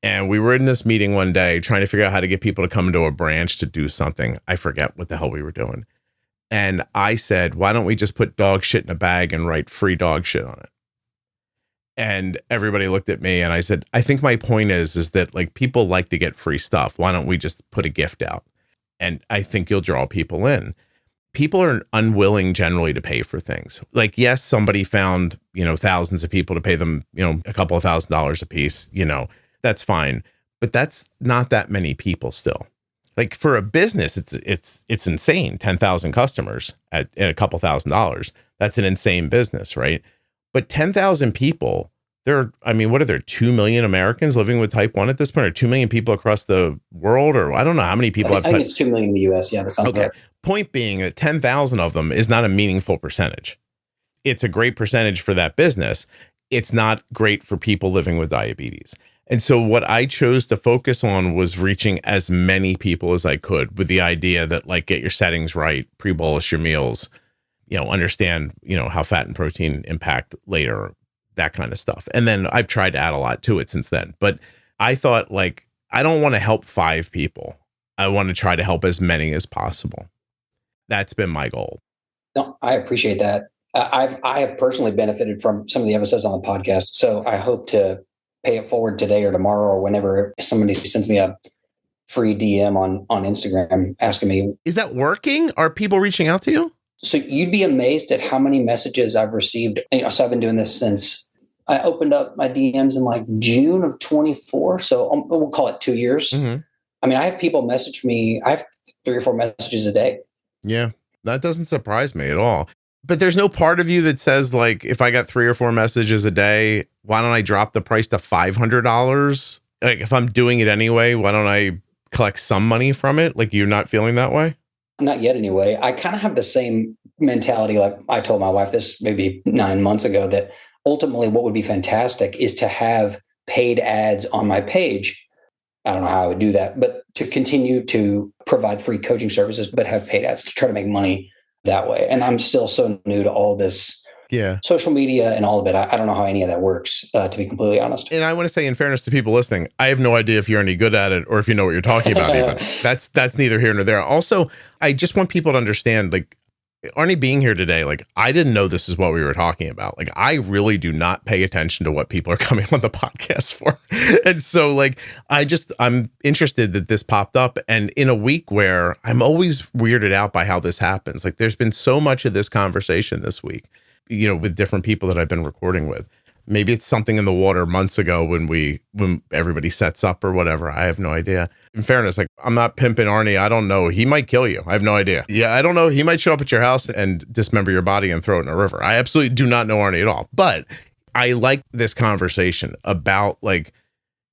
And we were in this meeting one day trying to figure out how to get people to come into a branch to do something. I forget what the hell we were doing. And I said, why don't we just put dog shit in a bag and write free dog shit on it? And everybody looked at me and I said, I think my point is that people like to get free stuff. Why don't we just put a gift out? And I think you'll draw people in. People are unwilling generally to pay for things. Yes, somebody found, thousands of people to pay them, a couple of $1,000s a piece, that's fine. But that's not that many people still. For a business, it's insane. 10,000 customers at a couple $1,000s. That's an insane business, right? But 10,000 people, what are there, 2 million Americans living with type 1 at this point, or 2 million people across the world? Or I don't know how many people I think it's 2 million in the US. Yeah, that's okay. Right. Point being that 10,000 of them is not a meaningful percentage. It's a great percentage for that business. It's not great for people living with diabetes. And so what I chose to focus on was reaching as many people as I could, with the idea that get your settings right, pre-bolus your meals, understand, how fat and protein impact later, that kind of stuff. And then I've tried to add a lot to it since then. But I thought I don't want to help 5 people. I want to try to help as many as possible. That's been my goal. No, I appreciate that. I have personally benefited from some of the episodes on the podcast. So I hope to pay it forward today or tomorrow or whenever somebody sends me a free DM on Instagram asking me. Is that working? Are people reaching out to you? So you'd be amazed at how many messages I've received. So I've been doing this since I opened up my DMs in June of 24. So we'll call it 2 years. Mm-hmm. I have people message me. I have 3 or 4 messages a day. Yeah, that doesn't surprise me at all. But there's no part of you that says if I got 3 or 4 messages a day, why don't I drop the price to $500? If I'm doing it anyway, why don't I collect some money from it? You're not feeling that way? Not yet anyway. I kind of have the same mentality. I told my wife this maybe 9 months ago, that ultimately what would be fantastic is to have paid ads on my page. I don't know how I would do that, but to continue to provide free coaching services, but have paid ads to try to make money that way. And I'm still so new to all this social media and all of it. I don't know how any of that works, to be completely honest. And I want to say, in fairness to people listening, I have no idea if you're any good at it or if you know what you're talking about even. That's neither here nor there. Also, I just want people to understand, like, Arnie being here today, like, I didn't know this is what we were talking about. Like, I really do not pay attention to what people are coming on the podcast for. And so, like, I'm interested that this popped up. And in a week where I'm always weirded out by how this happens, like, there's been so much of this conversation this week, you know, with different people that I've been recording with. Maybe it's something in the water months ago when everybody sets up or whatever. I have no idea. In fairness, like, I'm not pimping Arnie. I don't know. He might kill you. I have no idea. Yeah, I don't know. He might show up at your house and dismember your body and throw it in a river. I absolutely do not know Arnie at all. But I like this conversation about, like,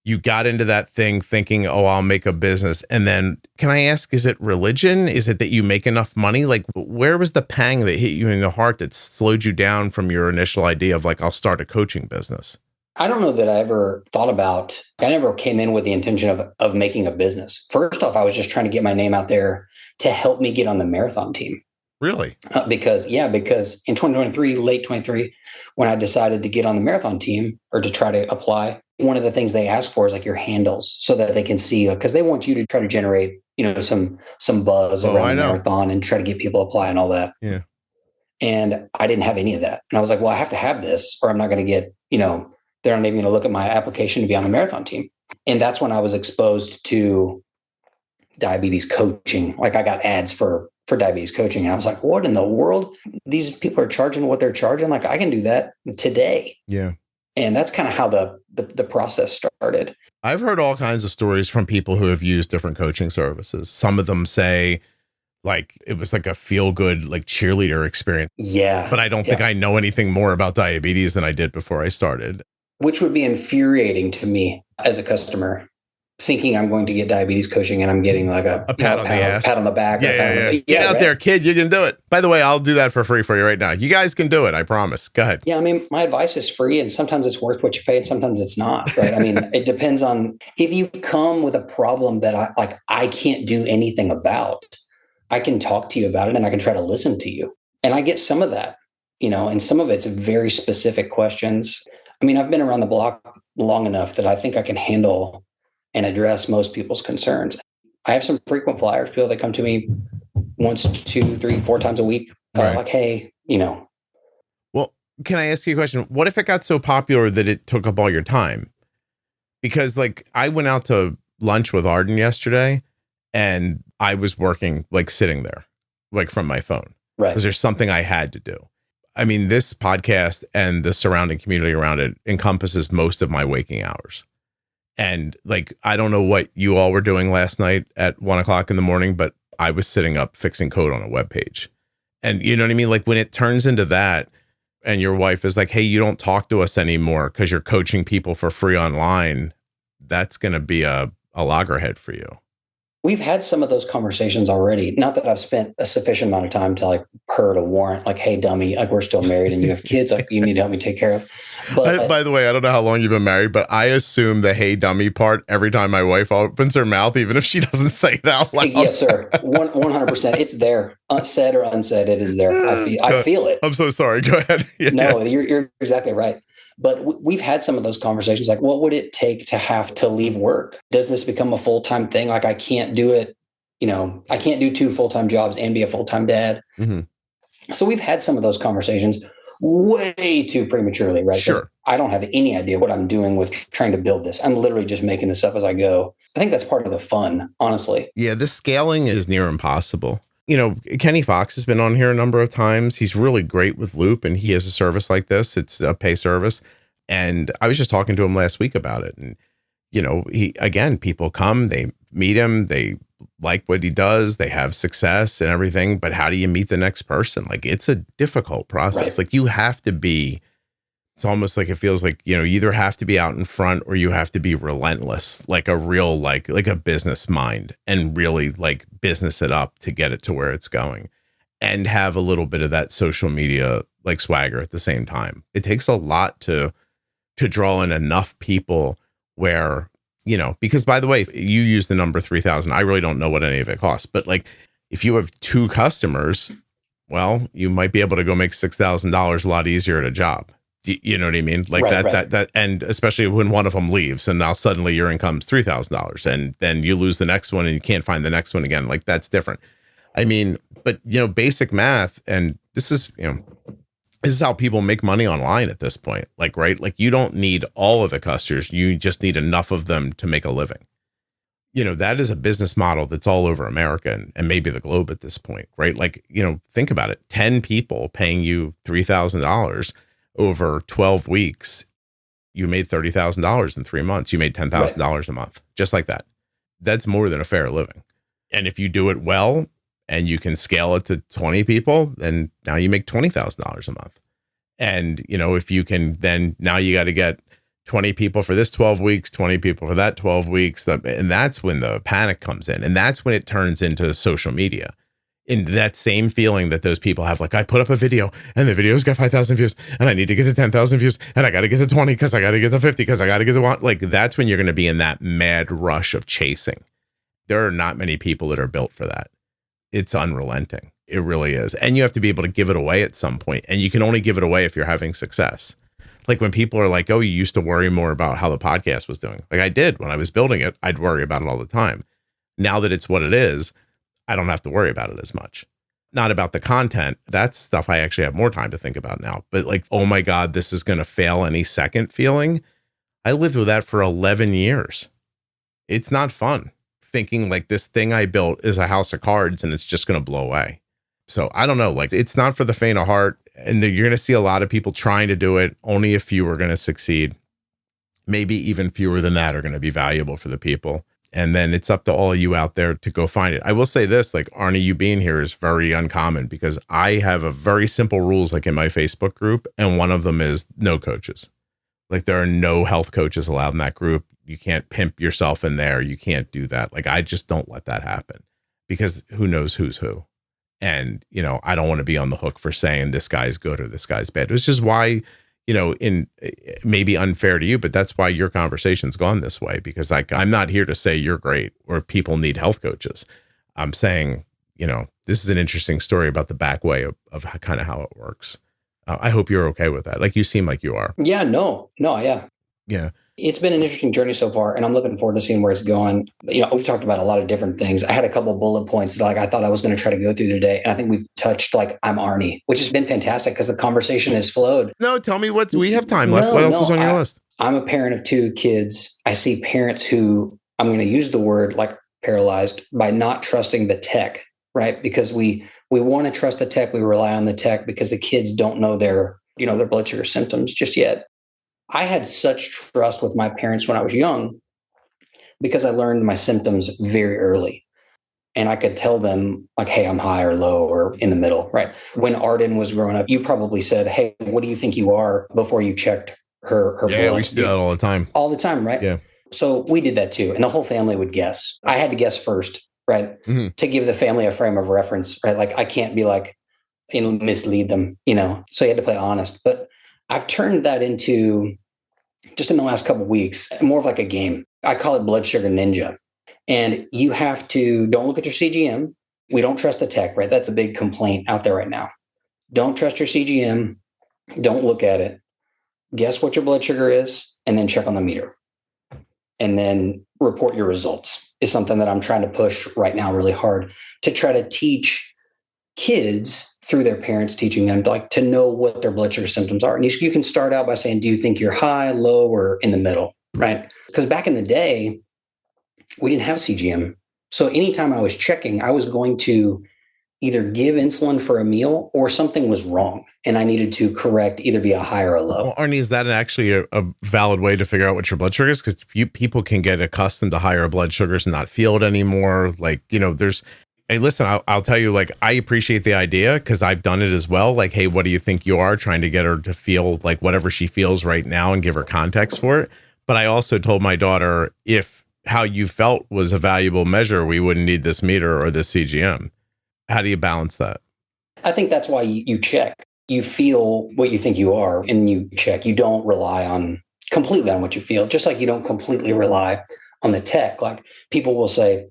you got into that thing thinking, oh, I'll make a business. And then, can I ask, is it religion? Is it that you make enough money? Like, where was the pang that hit you in the heart that slowed you down from your initial idea of, like, I'll start a coaching business? I don't know that I ever thought about, I never came in with the intention of making a business. First off, I was just trying to get my name out there to help me get on the marathon team. Really? Because in 2023, late 23, when I decided to get on the marathon team or to try to apply, one of the things they ask for is, like, your handles so that they can see, because they want you to try to generate, you know, some buzz around the marathon and try to get people to apply and all that. Yeah. And I didn't have any of that. And I was like, well, I have to have this or I'm not going to get, you know, they're not even going to look at my application to be on the marathon team. And that's when I was exposed to diabetes coaching. Like, I got ads for diabetes coaching. And I was like, what in the world? These people are charging what they're charging. Like, I can do that today. Yeah. And that's kind of how the process started. I've heard all kinds of stories from people who have used different coaching services. Some of them say, like, it was like a feel good, like, cheerleader experience. Yeah. But I don't think I know anything more about diabetes than I did before I started. Which would be infuriating to me as a customer, thinking I'm going to get diabetes coaching and I'm getting like a pat on the ass, pat on the back. Yeah. Get out there, kid. You can do it. By the way, I'll do that for free for you right now. You guys can do it. I promise. Go ahead. Yeah. I mean, my advice is free and sometimes it's worth what you pay and sometimes it's not. Right. I mean, it depends on if you come with a problem that I can't do anything about. I can talk to you about it and I can try to listen to you. And I get some of that, you know, and some of it's very specific questions. I mean, I've been around the block long enough that I think I can handle and address most people's concerns. I have some frequent flyers, people that come to me once, 2, 3, 4 times a week. Right. Like, hey, you know. Well, can I ask you a question? What if it got so popular that it took up all your time? Because, like, I went out to lunch with Arden yesterday and I was working, like, sitting there, like, from my phone. Right. Because there's something I had to do. I mean, this podcast and the surrounding community around it encompasses most of my waking hours. And, like, I don't know what you all were doing last night at 1:00 in the morning, but I was sitting up fixing code on a web page. And you know what I mean? Like, when it turns into that and your wife is like, hey, you don't talk to us anymore because you're coaching people for free online, that's going to be a loggerhead for you. We've had some of those conversations already. Not that I've spent a sufficient amount of time to, like, her to warrant, like, hey, dummy, like, we're still married and you have kids, like, you need to help me take care of. But by the way, I don't know how long you've been married, but I assume the hey, dummy part every time my wife opens her mouth, even if she doesn't say it out loud. Yes, sir. 100%. It's there. Said or unsaid, it is there. I feel it. I'm so sorry. Go ahead. Yeah. No, you're exactly right. But we've had some of those conversations, like, what would it take to have to leave work? Does this become a full-time thing? Like, I can't do it. You know, I can't do 2 full-time jobs and be a full-time dad. Mm-hmm. So we've had some of those conversations way too prematurely, right? Sure. I don't have any idea what I'm doing with trying to build this. I'm literally just making this up as I go. I think that's part of the fun, honestly. Yeah, the scaling is near impossible. You know, Kenny Fox has been on here a number of times. He's really great with Loop, and he has a service like this. It's a pay service. And I was just talking to him last week about it. And, you know, people come, they meet him, they like what he does, they have success and everything. But how do you meet the next person? Like, it's a difficult process. Right. Like, you have to be, it's almost like it feels like, you know, you either have to be out in front or you have to be relentless, like a real, like a business mind, and really, like, business it up to get it to where it's going, and have a little bit of that social media, like, swagger at the same time. It takes a lot to draw in enough people where, you know, because, by the way, you use the number 3,000. I really don't know what any of it costs, but, like, if you have 2 customers, Well, you might be able to go make $6,000 a lot easier at a job. You know what I mean? Like that, and especially when one of them leaves and now suddenly your income's $3,000 and then you lose the next one and you can't find the next one again. Like that's different. I mean, but basic math, and this is how people make money online at this point. Like, right? Like you don't need all of the customers. You just need enough of them to make a living. That is a business model that's all over America and maybe the globe at this point, right? Like, think about it. 10 people paying you $3,000 over 12 weeks, you made $30,000 in 3 months. You made $10,000 a month, just like that. That's more than a fair living. And if you do it well and you can scale it to 20 people, then now you make $20,000 a month. And, if you can, then now you got to get 20 people for this 12 weeks, 20 people for that 12 weeks. And that's when the panic comes in. And that's when it turns into social media. In that same feeling that those people have, like, I put up a video and the video's got 5,000 views and I need to get to 10,000 views and I got to get to 20 because I got to get to 50 because I got to get to 1. Like, that's when you're going to be in that mad rush of chasing. There are not many people that are built for that. It's unrelenting. It really is. And you have to be able to give it away at some point. And you can only give it away if you're having success. Like when people are like, oh, you used to worry more about how the podcast was doing. Like I did when I was building it, I'd worry about it all the time. Now that it's what it is, I don't have to worry about it as much. Not about the content. That's stuff I actually have more time to think about now. But like, oh my God, this is going to fail any second feeling. I lived with that for 11 years. It's not fun thinking like this thing I built is a house of cards and it's just going to blow away. So I don't know, like it's not for the faint of heart. And you're going to see a lot of people trying to do it. Only a few are going to succeed. Maybe even fewer than that are going to be valuable for the people. And then it's up to all of you out there to go find it. I will say this, like Arnie, you being here is very uncommon because I have a very simple rules like in my Facebook group. And one of them is no coaches. Like there are no health coaches allowed in that group. You can't pimp yourself in there. You can't do that. Like I just don't let that happen because who knows who's who. And, I don't want to be on the hook for saying this guy's good or this guy's bad. Which is why, in maybe unfair to you, but that's why your conversation's gone this way, because I'm not here to say you're great or people need health coaches. I'm saying, this is an interesting story about the back way of kind of how it works. I hope you're okay with that. Like you seem like you are. Yeah, no. Yeah. It's been an interesting journey so far, and I'm looking forward to seeing where it's going. We've talked about a lot of different things. I had a couple of bullet points that I thought I was going to try to go through today, and I think we've touched I'm Arnie, which has been fantastic because the conversation has flowed. No, tell me what we have time left. What else is on your list? I'm a parent of 2 kids. I see parents who, I'm going to use the word like paralyzed by not trusting the tech, right? Because we want to trust the tech. We rely on the tech because the kids don't know their blood sugar symptoms just yet. I had such trust with my parents when I was young because I learned my symptoms very early. And I could tell them like, hey, I'm high or low or in the middle, right? When Arden was growing up, you probably said, hey, what do you think you are before you checked her blood? Yeah, we used to do that all the time. All the time, right? Yeah. So we did that too. And the whole family would guess. I had to guess first, right? Mm-hmm. To give the family a frame of reference, right? Like I can't be like, mislead them, So you had to play honest. But I've turned that into, just in the last couple of weeks, more of like a game. I call it Blood Sugar Ninja. And you have to, don't look at your CGM. We don't trust the tech, right? That's a big complaint out there right now. Don't trust your CGM. Don't look at it. Guess what your blood sugar is, and then check on the meter. And then report your results is something that I'm trying to push right now really hard to try to teach kids through their parents, teaching them to know what their blood sugar symptoms are. And you can start out by saying, do you think you're high, low, or in the middle, right? Because back in the day, we didn't have CGM. So anytime I was checking, I was going to either give insulin for a meal or something was wrong. And I needed to correct either be a high or a low. Well, Arnie, is that actually a valid way to figure out what your blood sugar is? Because people can get accustomed to higher blood sugars and not feel it anymore. Like, hey, listen, I'll tell you, like, I appreciate the idea because I've done it as well. Like, hey, what do you think you are? Trying to get her to feel like whatever she feels right now and give her context for it. But I also told my daughter, if how you felt was a valuable measure, we wouldn't need this meter or this CGM. How do you balance that? I think that's why you check. You feel what you think you are and you check. You don't rely completely on what you feel, just like you don't completely rely on the tech. Like people will say,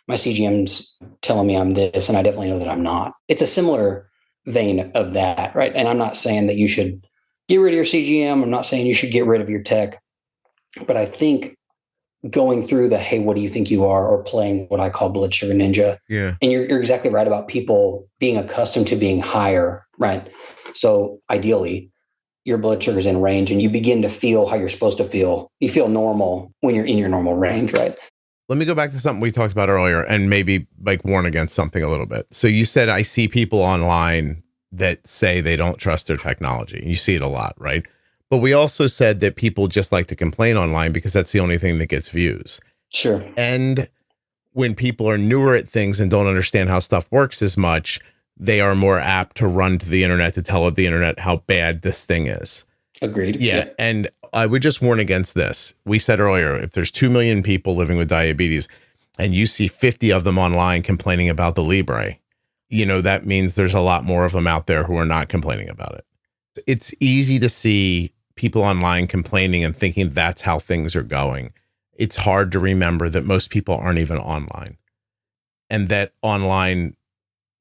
my CGM's telling me I'm this, and I definitely know that I'm not. It's a similar vein of that, right? And I'm not saying that you should get rid of your CGM. I'm not saying you should get rid of your tech. But I think going through the, hey, what do you think you are? Or playing what I call blood sugar ninja. Yeah. And you're exactly right about people being accustomed to being higher, right? So ideally, your blood sugar is in range and you begin to feel how you're supposed to feel. You feel normal when you're in your normal range, right? Let me go back to something we talked about earlier and maybe like warn against something a little bit. So you said, I see people online that say they don't trust their technology. You see it a lot, right? But we also said that people just like to complain online because that's the only thing that gets views. Sure. And when people are newer at things and don't understand how stuff works as much, they are more apt to run to the internet to tell the internet how bad this thing is. Agreed. Yeah. And I would just warn against this. We said earlier, if there's 2 million people living with diabetes and you see 50 of them online complaining about the Libre, that means there's a lot more of them out there who are not complaining about it. It's easy to see people online complaining and thinking that's how things are going. It's hard to remember that most people aren't even online, and that online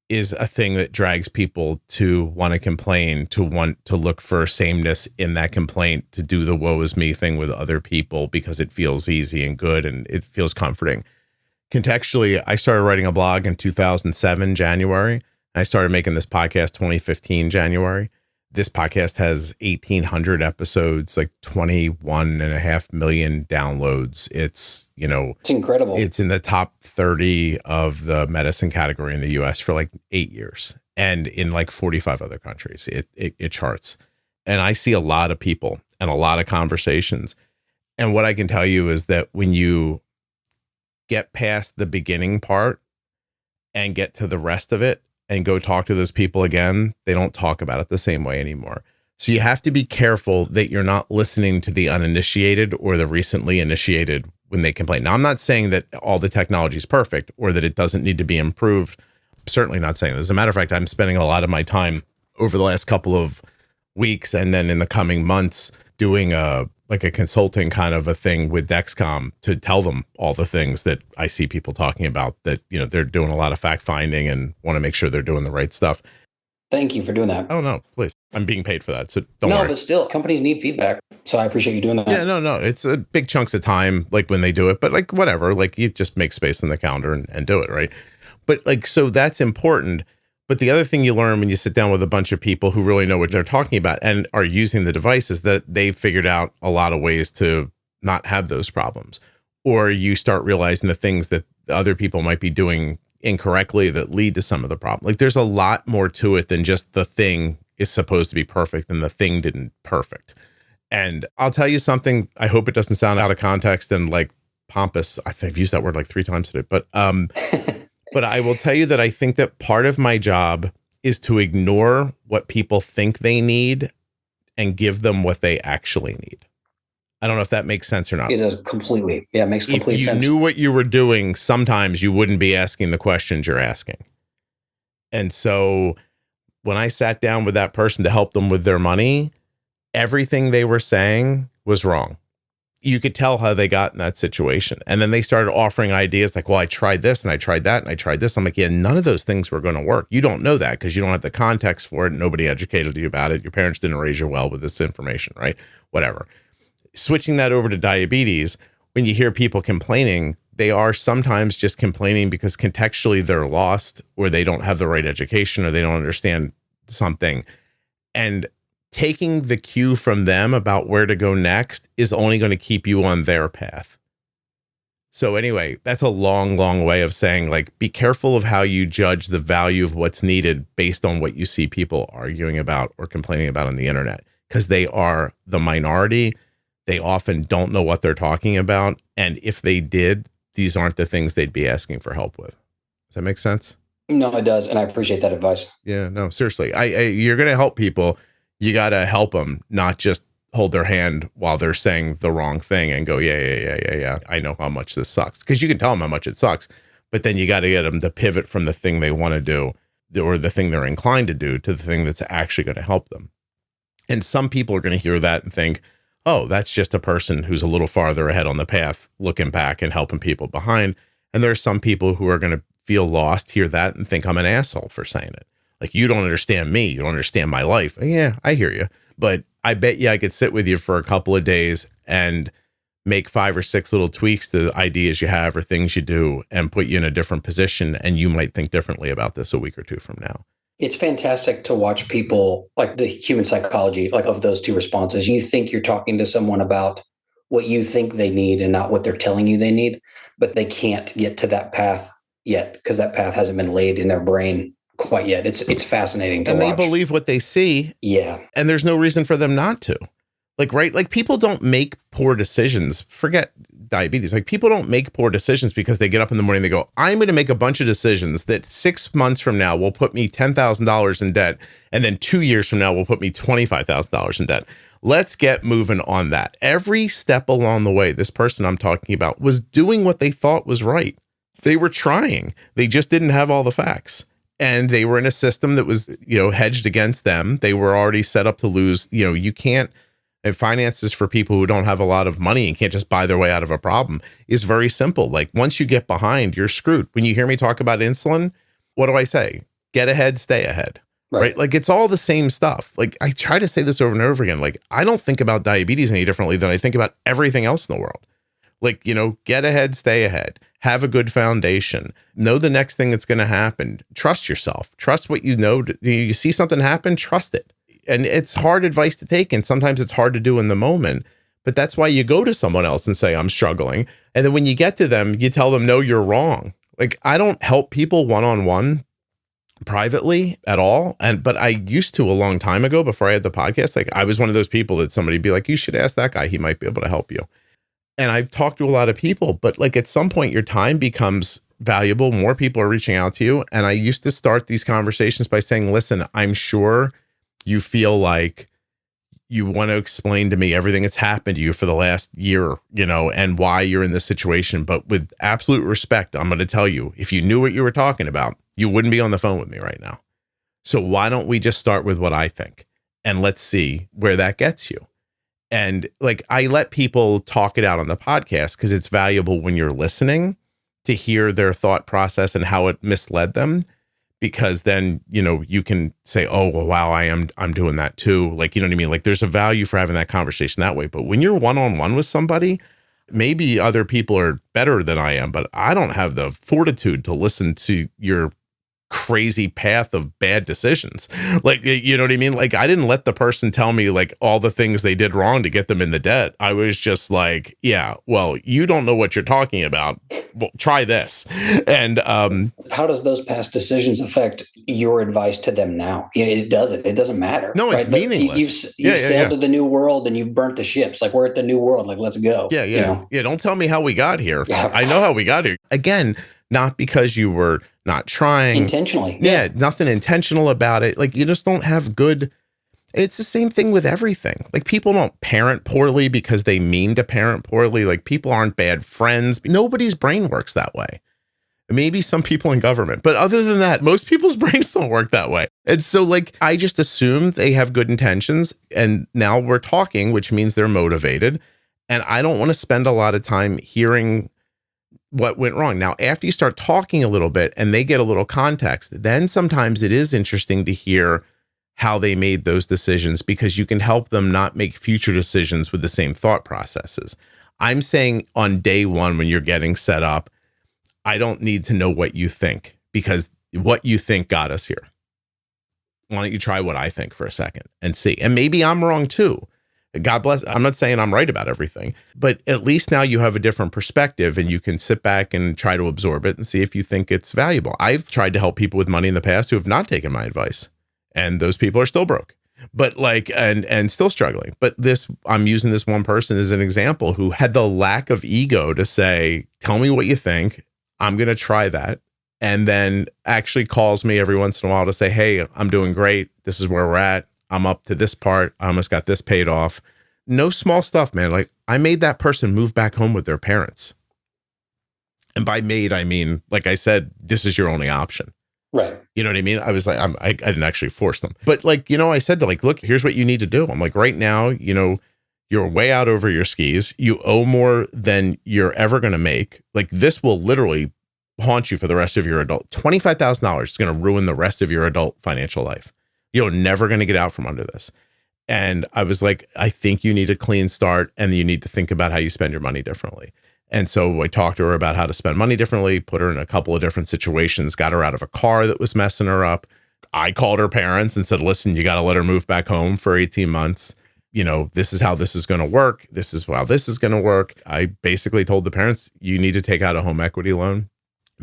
is a thing that drags people to want to complain, to want to look for sameness in that complaint, to do the woe is me thing with other people because it feels easy and good and it feels comforting. Contextually, I started writing a blog in 2007, January. I started making this podcast 2015, January. This podcast has 1,800 episodes, like 21.5 million downloads. It's incredible. It's in the top 30 of the medicine category in the US for like 8 years, and in like 45 other countries. It charts. And I see a lot of people and a lot of conversations. And what I can tell you is that when you get past the beginning part and get to the rest of it, and go talk to those people again, they don't talk about it the same way anymore. So you have to be careful that you're not listening to the uninitiated or the recently initiated when they complain. Now, I'm not saying that all the technology is perfect or that it doesn't need to be improved. I'm certainly not saying that. As a matter of fact, I'm spending a lot of my time over the last couple of weeks and then in the coming months doing a consulting kind of a thing with Dexcom to tell them all the things that I see people talking about, that, they're doing a lot of fact finding and want to make sure they're doing the right stuff. Thank you for doing that. Oh, no, please. I'm being paid for that. So don't worry. No, but still, companies need feedback. So I appreciate you doing that. Yeah, no. It's a big chunks of time, like when they do it, but like whatever, like you just make space in the calendar and do it. Right. But like, so that's important. But the other thing you learn when you sit down with a bunch of people who really know what they're talking about and are using the device is that they've figured out a lot of ways to not have those problems. Or you start realizing the things that other people might be doing incorrectly that lead to some of the problem. Like there's a lot more to it than just the thing is supposed to be perfect and the thing didn't perfect. And I'll tell you something, I hope it doesn't sound out of context and like pompous. I've used that word like 3 times today, but but I will tell you that I think that part of my job is to ignore what people think they need and give them what they actually need. I don't know if that makes sense or not. It does completely. Yeah, it makes complete sense. If you knew what you were doing, sometimes you wouldn't be asking the questions you're asking. And so when I sat down with that person to help them with their money, everything they were saying was wrong. You could tell how they got in that situation. And then they started offering ideas like, well, I tried this and I tried that and I tried this. I'm like, yeah, none of those things were going to work. You don't know that because you don't have the context for it. Nobody educated you about it. Your parents didn't raise you well with this information, right? Whatever. Switching that over to diabetes, when you hear people complaining, they are sometimes just complaining because contextually they're lost or they don't have the right education or they don't understand something. And taking the cue from them about where to go next is only going to keep you on their path. So anyway, that's a long, long way of saying, like, be careful of how you judge the value of what's needed based on what you see people arguing about or complaining about on the internet, because they are the minority. They often don't know what they're talking about. And if they did, these aren't the things they'd be asking for help with. Does that make sense? No, it does. And I appreciate that advice. Yeah, no, seriously. You're going to help people. You got to help them, not just hold their hand while they're saying the wrong thing and go, yeah. I know how much this sucks. Because you can tell them how much it sucks, but then you got to get them to pivot from the thing they want to do or the thing they're inclined to do to the thing that's actually going to help them. And some people are going to hear that and think, oh, that's just a person who's a little farther ahead on the path, looking back and helping people behind. And there are some people who are going to feel lost, hear that and think I'm an asshole for saying it. Like, you don't understand me. You don't understand my life. Yeah, I hear you. But I bet you I could sit with you for a couple of days and make 5 or 6 little tweaks to the ideas you have or things you do and put you in a different position. And you might think differently about this a week or 2 from now. It's fantastic to watch people, like the human psychology, like of those 2 responses. You think you're talking to someone about what you think they need and not what they're telling you they need, but they can't get to that path yet because that path hasn't been laid in their brain quite yet. It's fascinating to watch. And they believe what they see. Yeah. And there's no reason for them not to. Like, right? Like, people don't make poor decisions. Forget diabetes. Like, people don't make poor decisions because they get up in the morning and they go, I'm going to make a bunch of decisions that 6 months from now will put me $10,000 in debt. And then 2 years from now will put me $25,000 in debt. Let's get moving on that. Every step along the way, this person I'm talking about was doing what they thought was right. They were trying. They just didn't have all the facts. And they were in a system that was, hedged against them. They were already set up to lose. You can't. And finances for people who don't have a lot of money and can't just buy their way out of a problem is very simple. Like, once you get behind, you're screwed. When you hear me talk about insulin, what do I say? Get ahead, stay ahead. Right? Like, it's all the same stuff. Like, I try to say this over and over again. Like, I don't think about diabetes any differently than I think about everything else in the world. Like, get ahead, stay ahead, have a good foundation, know the next thing that's going to happen. Trust yourself, trust what you know. You see something happen, trust it. And it's hard advice to take. And sometimes it's hard to do in the moment, but that's why you go to someone else and say, I'm struggling. And then when you get to them, you tell them, no, you're wrong. Like, I don't help people one-on-one privately at all. But I used to a long time ago before I had the podcast. Like, I was one of those people that somebody'd be like, you should ask that guy. He might be able to help you. And I've talked to a lot of people, but like, at some point your time becomes valuable. More people are reaching out to you. And I used to start these conversations by saying, listen, I'm sure you feel like you want to explain to me everything that's happened to you for the last year, and why you're in this situation. But with absolute respect, I'm going to tell you, if you knew what you were talking about, you wouldn't be on the phone with me right now. So why don't we just start with what I think and let's see where that gets you? And like, I let people talk it out on the podcast because it's valuable when you're listening to hear their thought process and how it misled them. Because then, you can say, oh, well, wow, I'm doing that too. Like, you know what I mean? Like, there's a value for having that conversation that way. But when you're one-on-one with somebody, maybe other people are better than I am, but I don't have the fortitude to listen to your crazy path of bad decisions. Like, you know what I mean? Like, I didn't let the person tell me like all the things they did wrong to get them in the debt. I was just like, yeah, well, you don't know what you're talking about. Well, try this. And how does those past decisions affect your advice to them now? It doesn't. It doesn't matter. No, it's meaningless. You've sailed to the new world and you've burnt the ships. Like, we're at the new world. Like, let's go. Yeah. Yeah. Don't tell me how we got here. I know how we got here. Again, not because you were not trying intentionally. Yeah. Nothing intentional about it. Like, you just don't have good. It's the same thing with everything. Like, people don't parent poorly because they mean to parent poorly. Like, people aren't bad friends. Nobody's brain works that way. Maybe some people in government, but other than that, most people's brains don't work that way. And so, like, I just assume they have good intentions. And now we're talking, which means they're motivated. And I don't want to spend a lot of time hearing what went wrong. Now, after you start talking a little bit and they get a little context, then sometimes it is interesting to hear how they made those decisions, because you can help them not make future decisions with the same thought processes. I'm saying on day one, when you're getting set up, I don't need to know what you think, because what you think got us here. Why don't you try what I think for a second and see? And maybe I'm wrong too. God bless. I'm not saying I'm right about everything, but at least now you have a different perspective and you can sit back and try to absorb it and see if you think it's valuable. I've tried to help people with money in the past who have not taken my advice. And those people are still broke, but like, and still struggling. But I'm using this one person as an example who had the lack of ego to say, tell me what you think. I'm going to try that. And then actually calls me every once in a while to say, hey, I'm doing great. This is where we're at. I'm up to this part. I almost got this paid off. No small stuff, man. Like, I made that person move back home with their parents. And by made, I mean, like I said, this is your only option. Right. You know what I mean? I was like, I didn't actually force them, but like, I said to like, look, here's what you need to do. I'm like, right now, you're way out over your skis. You owe more than you're ever going to make. Like, this will literally haunt you for the rest of your adult. $25,000 is going to ruin the rest of your adult financial life. You're never going to get out from under this. And I was like, I think you need a clean start and you need to think about how you spend your money differently. And so I talked to her about how to spend money differently, put her in a couple of different situations, got her out of a car that was messing her up. I called her parents and said, listen, you got to let her move back home for 18 months. This is how this is going to work. This is how this is going to work. I basically told the parents, you need to take out a home equity loan,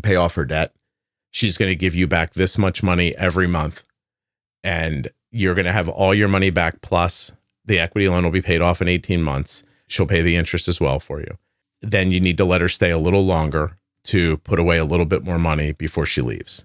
pay off her debt. She's going to give you back this much money every month. And you're going to have all your money back. Plus the equity loan will be paid off in 18 months. She'll pay the interest as well for you. Then you need to let her stay a little longer to put away a little bit more money before she leaves.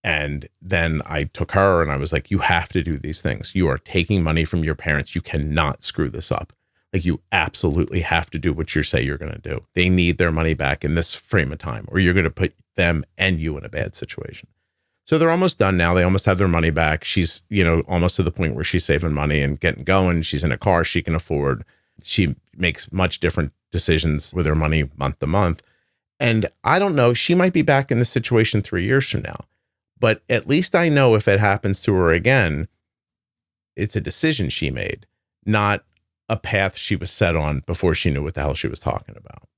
And then I took her and I was like, you have to do these things. You are taking money from your parents. You cannot screw this up. Like, you absolutely have to do what you say you're going to do. They need their money back in this frame of time, or you're going to put them and you in a bad situation. So they're almost done now. They almost have their money back. She's, almost to the point where she's saving money and getting going. She's in a car she can afford. She makes much different decisions with her money month to month. And I don't know, she might be back in this situation 3 years from now. But at least I know if it happens to her again, it's a decision she made, not a path she was set on before she knew what the hell she was talking about.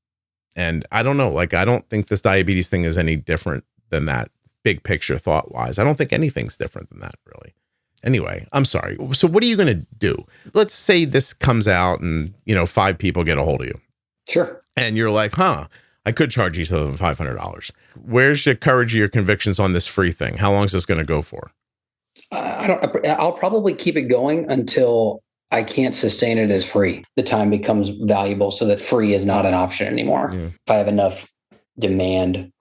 And I don't know, I don't think this diabetes thing is any different than that, big picture thought wise. I don't think anything's different than that, really. Anyway, I'm sorry. So what are you going to do? Let's say this comes out and, 5 people get a hold of you. Sure. And you're like, I could charge you $500. Where's your courage or your convictions on this free thing? How long is this going to go for? I'll probably keep it going until I can't sustain it as free. The time becomes valuable so that free is not an option anymore. Yeah. If I have enough demand.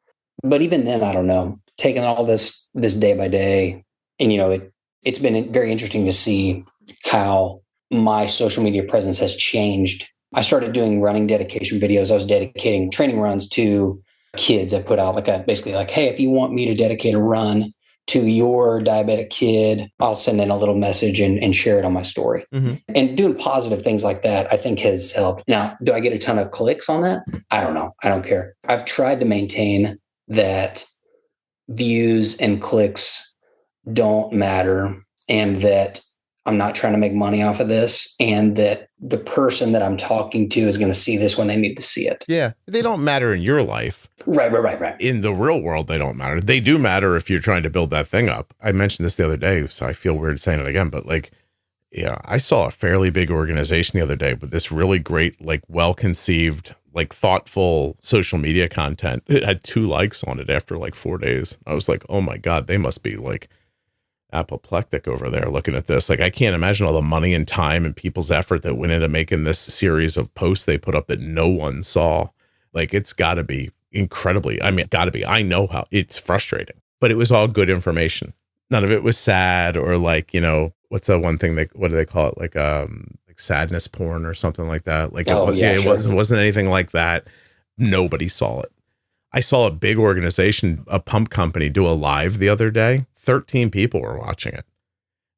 But even then, I don't know. Taking all this day by day, and it's been very interesting to see how my social media presence has changed. I started doing running dedication videos. I was dedicating training runs to kids. I put out basically hey, if you want me to dedicate a run to your diabetic kid, I'll send in a little message and share it on my story. Mm-hmm. And doing positive things like that, I think, has helped. Now, do I get a ton of clicks on that? I don't know. I don't care. I've tried to maintain that views and clicks don't matter, and that I'm not trying to make money off of this, and that the person that I'm talking to is going to see this when they need to see it. Yeah. They don't matter in your life. Right. In the real world, they don't matter. They do matter if you're trying to build that thing up. I mentioned this the other day, so I feel weird saying it again, but I saw a fairly big organization the other day with this really great, well-conceived, thoughtful social media content. It had 2 likes on it after 4 days. I was like, oh my God, they must be apoplectic over there looking at this. I can't imagine all the money and time and people's effort that went into making this series of posts they put up that no one saw. It's got to be incredibly, I know how it's frustrating, but it was all good information. None of it was sad or what's that one thing what do they call it? Sadness porn or something like that. It wasn't anything like that. Nobody saw it. I saw a big organization, a pump company, do a live the other day. 13 people were watching it.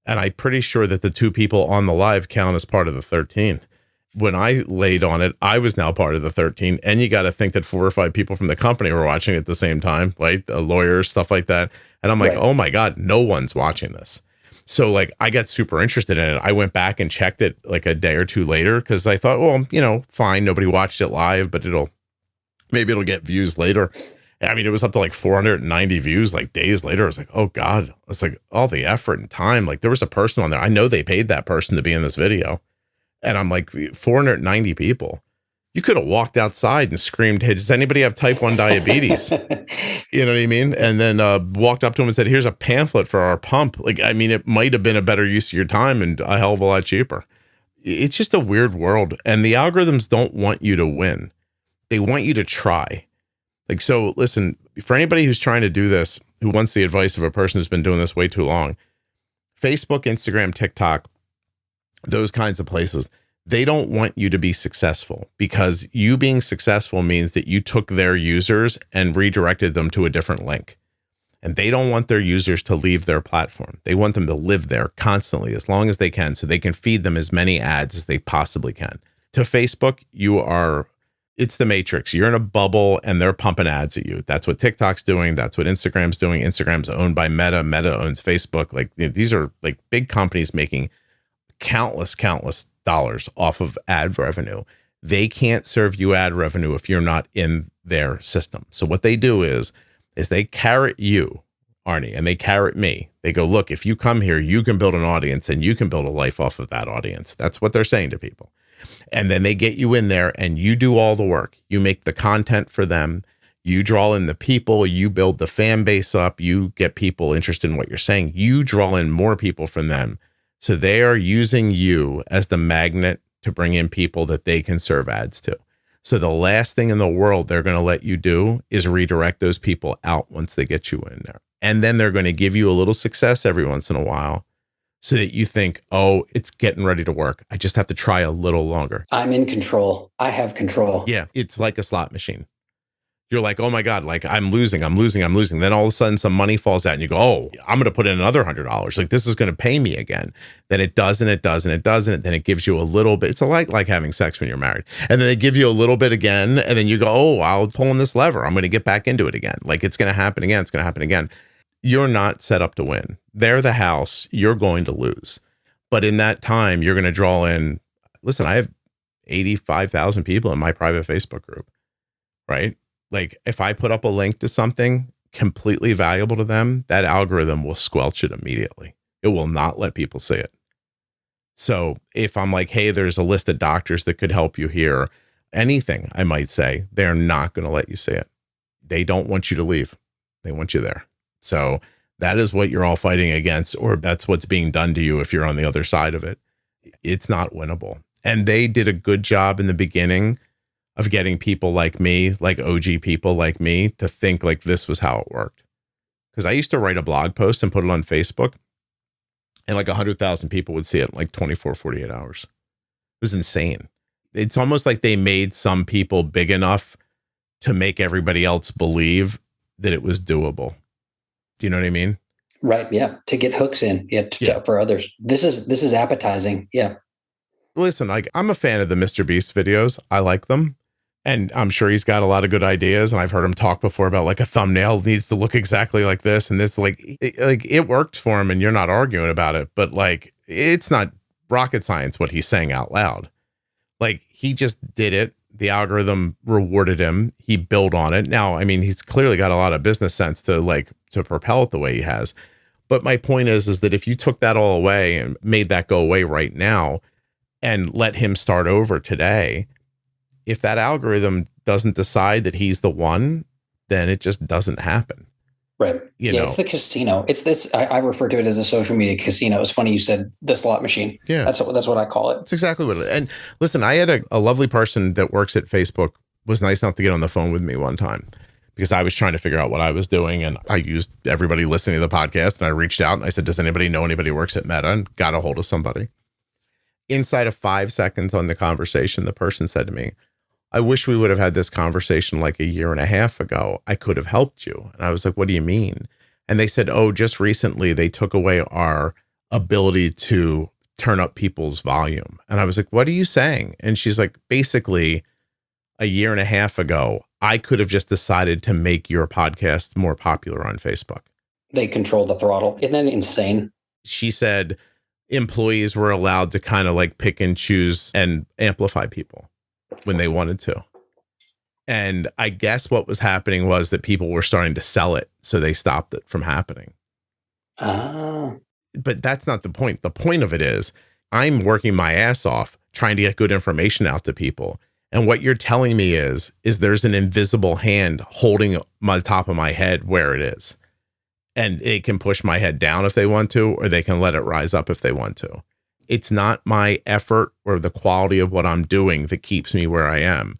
And I'm pretty sure that the 2 people on the live count as part of the 13. When I laid on it, I was now part of the 13. And you got to think that 4 or 5 people from the company were watching it at the same time, lawyers, stuff like that. And I'm like, Oh my God, no one's watching this. So I got super interested in it. I went back and checked it a day or 2 later, because I thought, well, fine, nobody watched it live, but maybe it'll get views later. It was up to 490 views days later. I was like, oh God, it's all the effort and time. There was a person on there. I know they paid that person to be in this video. And I'm 490 people. You could have walked outside and screamed, hey, does anybody have type 1 diabetes? You know what I mean? And then walked up to him and said, here's a pamphlet for our pump. It might have been a better use of your time and a hell of a lot cheaper. It's just a weird world. And the algorithms don't want you to win. They want you to try. So listen, for anybody who's trying to do this, who wants the advice of a person who's been doing this way too long, Facebook, Instagram, TikTok, those kinds of places, they don't want you to be successful, because you being successful means that you took their users and redirected them to a different link. And they don't want their users to leave their platform. They want them to live there constantly as long as they can, so they can feed them as many ads as they possibly can. To Facebook, you are It's the matrix. You're in a bubble and they're pumping ads at you. That's what TikTok's doing. That's what Instagram's doing. Instagram's owned by Meta. Meta owns Facebook. Like these are like big companies making countless dollars off of ad revenue. They can't serve you ad revenue if you're not in their system. So what they do is they carrot you, Arnie, and they carrot me. They go, look, if you come here, you can build an audience and you can build a life off of that audience. That's what they're saying to people. And then they get you in there and you do all the work. You make the content for them. You draw in the people. You build the fan base up. You get people interested in what you're saying. You draw in more people from them. So they are using you as the magnet to bring in people that they can serve ads to. So the last thing in the world they're going to let you do is redirect those people out once they get you in there. And then they're going to give you a little success every once in a while so that you think, oh, it's getting ready to work. I just have to try a little longer. I'm in control. I have control. Yeah. It's like a slot machine. You're like, oh my God, like I'm losing. Then all of a sudden some money falls out and you go, oh, I'm going to put in another $100. Like this is going to pay me again. Then it doesn't. Then it gives you a little bit. It's like having sex when you're married. And then they give you a little bit again. And then you go, oh, I'll pull on this lever. I'm going to get back into it again. Like it's going to happen again. You're not set up to win. They're the house. You're going to lose. But in that time, you're going to draw in, listen, I have 85,000 people in my private Facebook group, right? Like if I put up a link to something completely valuable to them, that algorithm will squelch it immediately. It will not let people see it. So if I'm like, hey, there's a list of doctors that could help you here, anything I might say, they're not going to let you see it. They don't want you to leave. They want you there. So that is what you're all fighting against, or that's what's being done to you if you're on the other side of it. It's not winnable. And they did a good job in the beginning of getting people like me, like OG people like me, to think like this was how it worked. Because I used to write a blog post and put it on Facebook, and like 100,000 people would see it in like 24, 48 hours. It was insane. It's almost like they made some people big enough to make everybody else believe that it was doable. Do you know what I mean? Right. Yeah. To get hooks in. Yeah. For others. This is appetizing. Yeah. Listen, like I'm a fan of the Mr. Beast videos. I like them. And I'm sure he's got a lot of good ideas. And I've heard him talk before about like a thumbnail needs to look exactly like this. And this, like it worked for him and you're not arguing about it. But like, it's not rocket science what he's saying out loud. Like he just did it. The algorithm rewarded him. He built on it. Now, I mean, he's clearly got a lot of business sense to propel it the way he has. But my point is that if you took that all away and made that go away right now and let him start over today, if that algorithm doesn't decide that he's the one, then it just doesn't happen. Right. You know, it's the casino. It's this. I refer to it as a social media casino. It's funny you said the slot machine. Yeah, that's what I call it. That's exactly what it is. And listen, I had a lovely person that works at Facebook was nice enough to get on the phone with me one time because I was trying to figure out what I was doing, and I used everybody listening to the podcast, and I reached out and I said, "Does anybody know anybody who works at Meta?" And got a hold of somebody. Inside of 5 seconds on the conversation, the person said to me, I wish we would have had this conversation like a year and a half ago. I could have helped you. And I was like, what do you mean? And they said, oh, just recently they took away our ability to turn up people's volume. And I was like, what are you saying? And she's like, basically a year and a half ago, I could have just decided to make your podcast more popular on Facebook. They control the throttle. Isn't that insane? She said employees were allowed to kind of like pick and choose and amplify people when they wanted to. And I guess what was happening was that people were starting to sell it. So they stopped it from happening. But that's not the point. The point of it is I'm working my ass off trying to get good information out to people. And what you're telling me is there's an invisible hand holding my top of my head where it is. And it can push my head down if they want to, or they can let it rise up if they want to. It's not my effort or the quality of what I'm doing that keeps me where I am.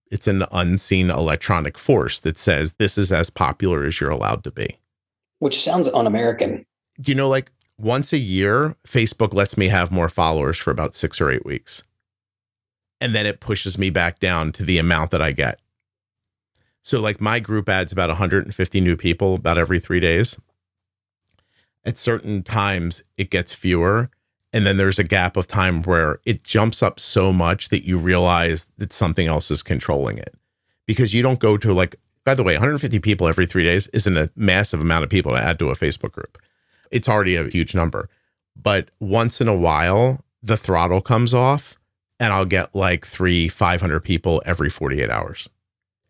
It's an unseen electronic force that says this is as popular as you're allowed to be. Which sounds un-American. You know, like once a year, Facebook lets me have more followers for about 6 or 8 weeks. And then it pushes me back down to the amount that I get. So like my group adds about 150 new people about every 3 days. At certain times, it gets fewer. And then there's a gap of time where it jumps up so much that you realize that something else is controlling it. Because you don't go to like, by the way, 150 people every 3 days isn't a massive amount of people to add to a Facebook group. It's already a huge number. But once in a while, the throttle comes off and I'll get like 500 people every 48 hours.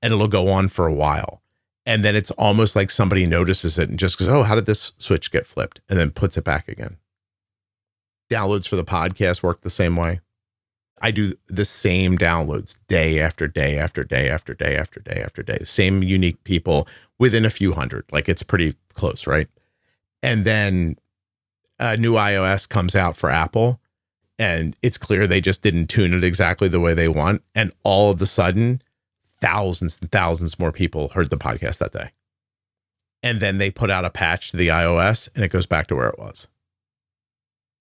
And it'll go on for a while. And then it's almost like somebody notices it and just goes, oh, how did this switch get flipped? And then puts it back again. Downloads for the podcast work the same way. I do the same downloads day after day after day after day after day after day. Same unique people within a few hundred. Like it's pretty close, right? And then a new iOS comes out for Apple and it's clear they just didn't tune it exactly the way they want. And all of a sudden, thousands and thousands more people heard the podcast that day. And then they put out a patch to the iOS and it goes back to where it was.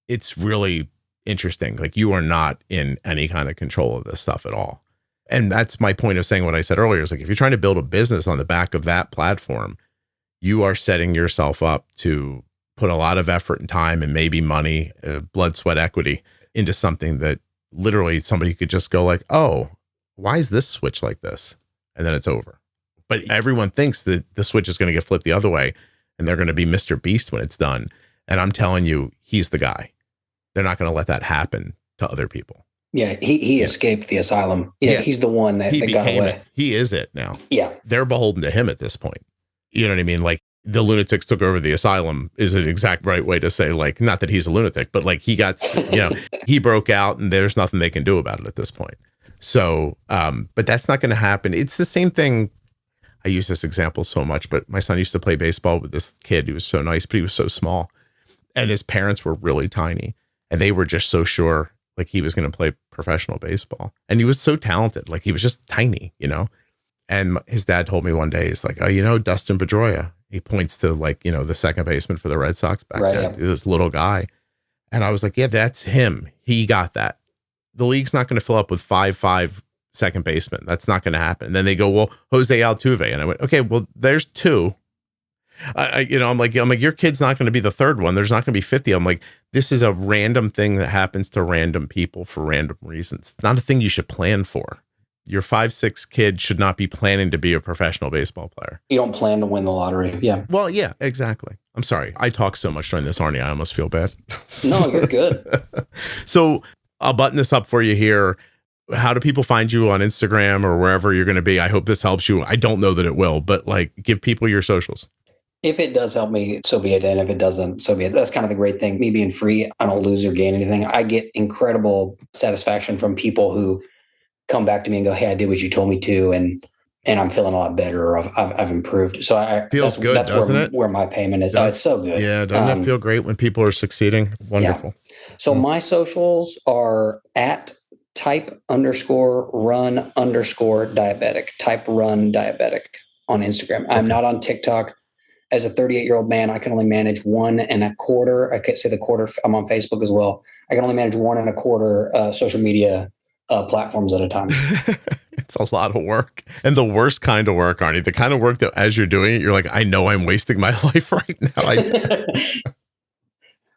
It's really interesting. Like you are not in any kind of control of this stuff at all. And that's my point of saying what I said earlier is like, if you're trying to build a business on the back of that platform, you are setting yourself up to put a lot of effort and time and maybe money, blood, sweat, equity into something that literally somebody could just go like, oh, why is this switch like this? And then it's over. But everyone thinks that the switch is going to get flipped the other way and they're going to be Mr. Beast when it's done. And I'm telling you, he's the guy. They're not going to let that happen to other people. Yeah, he escaped the asylum. Yeah, he's the one that got away. It. He is it now. Yeah. They're beholden to him at this point. You know what I mean? Like the lunatics took over the asylum is an exact right way to say, like, not that he's a lunatic, but like he got, he broke out and there's nothing they can do about it at this point. So, but that's not going to happen. It's the same thing. I use this example so much, but my son used to play baseball with this kid who was so nice, but he was so small. And his parents were really tiny. And they were just so sure like he was going to play professional baseball. And he was so talented. Like he was just tiny, And his dad told me one day, he's like, oh, Dustin Pedroia. He points to like, the second baseman for the Red Sox back then. Yeah. This little guy. And I was like, yeah, that's him. He got that. The league's not going to fill up with 5'5" second baseman. That's not going to happen. And then they go, well, Jose Altuve. And I went, okay, well, there's two. I'm like, your kid's not going to be the third one. There's not going to be 50. I'm like, this is a random thing that happens to random people for random reasons. It's not a thing you should plan for. Your 5'6" kid should not be planning to be a professional baseball player. You don't plan to win the lottery. Yeah. Well, yeah, exactly. I'm sorry. I talk so much during this, Arnie. I almost feel bad. No, you're good. So I'll button this up for you here. How do people find you on Instagram or wherever you're going to be? I hope this helps you. I don't know that it will, but like give people your socials. If it does help me, so be it. And if it doesn't, so be it. That's kind of the great thing. Me being free, I don't lose or gain anything. I get incredible satisfaction from people who come back to me and go, hey, I did what you told me to. And I'm feeling a lot better, or I've improved. So feels good, doesn't it? Where my payment is. It's so good. Yeah. Doesn't it feel great when people are succeeding? Wonderful. Yeah. So my socials are at type_run_diabetic, type run diabetic on Instagram. I'm not on TikTok. As a 38-year-old man, I can only manage 1.25. I could say the quarter. I'm on Facebook as well. I can only manage 1.25 social media platforms at a time. It's a lot of work, and the worst kind of work, Arnie. The kind of work that, as you're doing it, you're like, I know I'm wasting my life right now.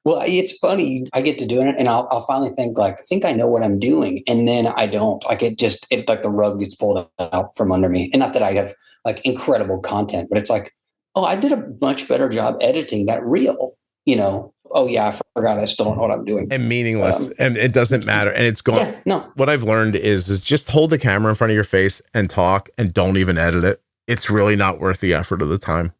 Well, it's funny. I get to doing it, and I'll finally think like, I think I know what I'm doing, and then I don't. Like it like the rug gets pulled out from under me. And not that I have like incredible content, but it's like, oh, I did a much better job editing that reel, Oh yeah, I forgot. I still don't know what I'm doing. And meaningless. And it doesn't matter. And it's gone. Yeah, no. What I've learned is just hold the camera in front of your face and talk and don't even edit it. It's really not worth the effort of the time.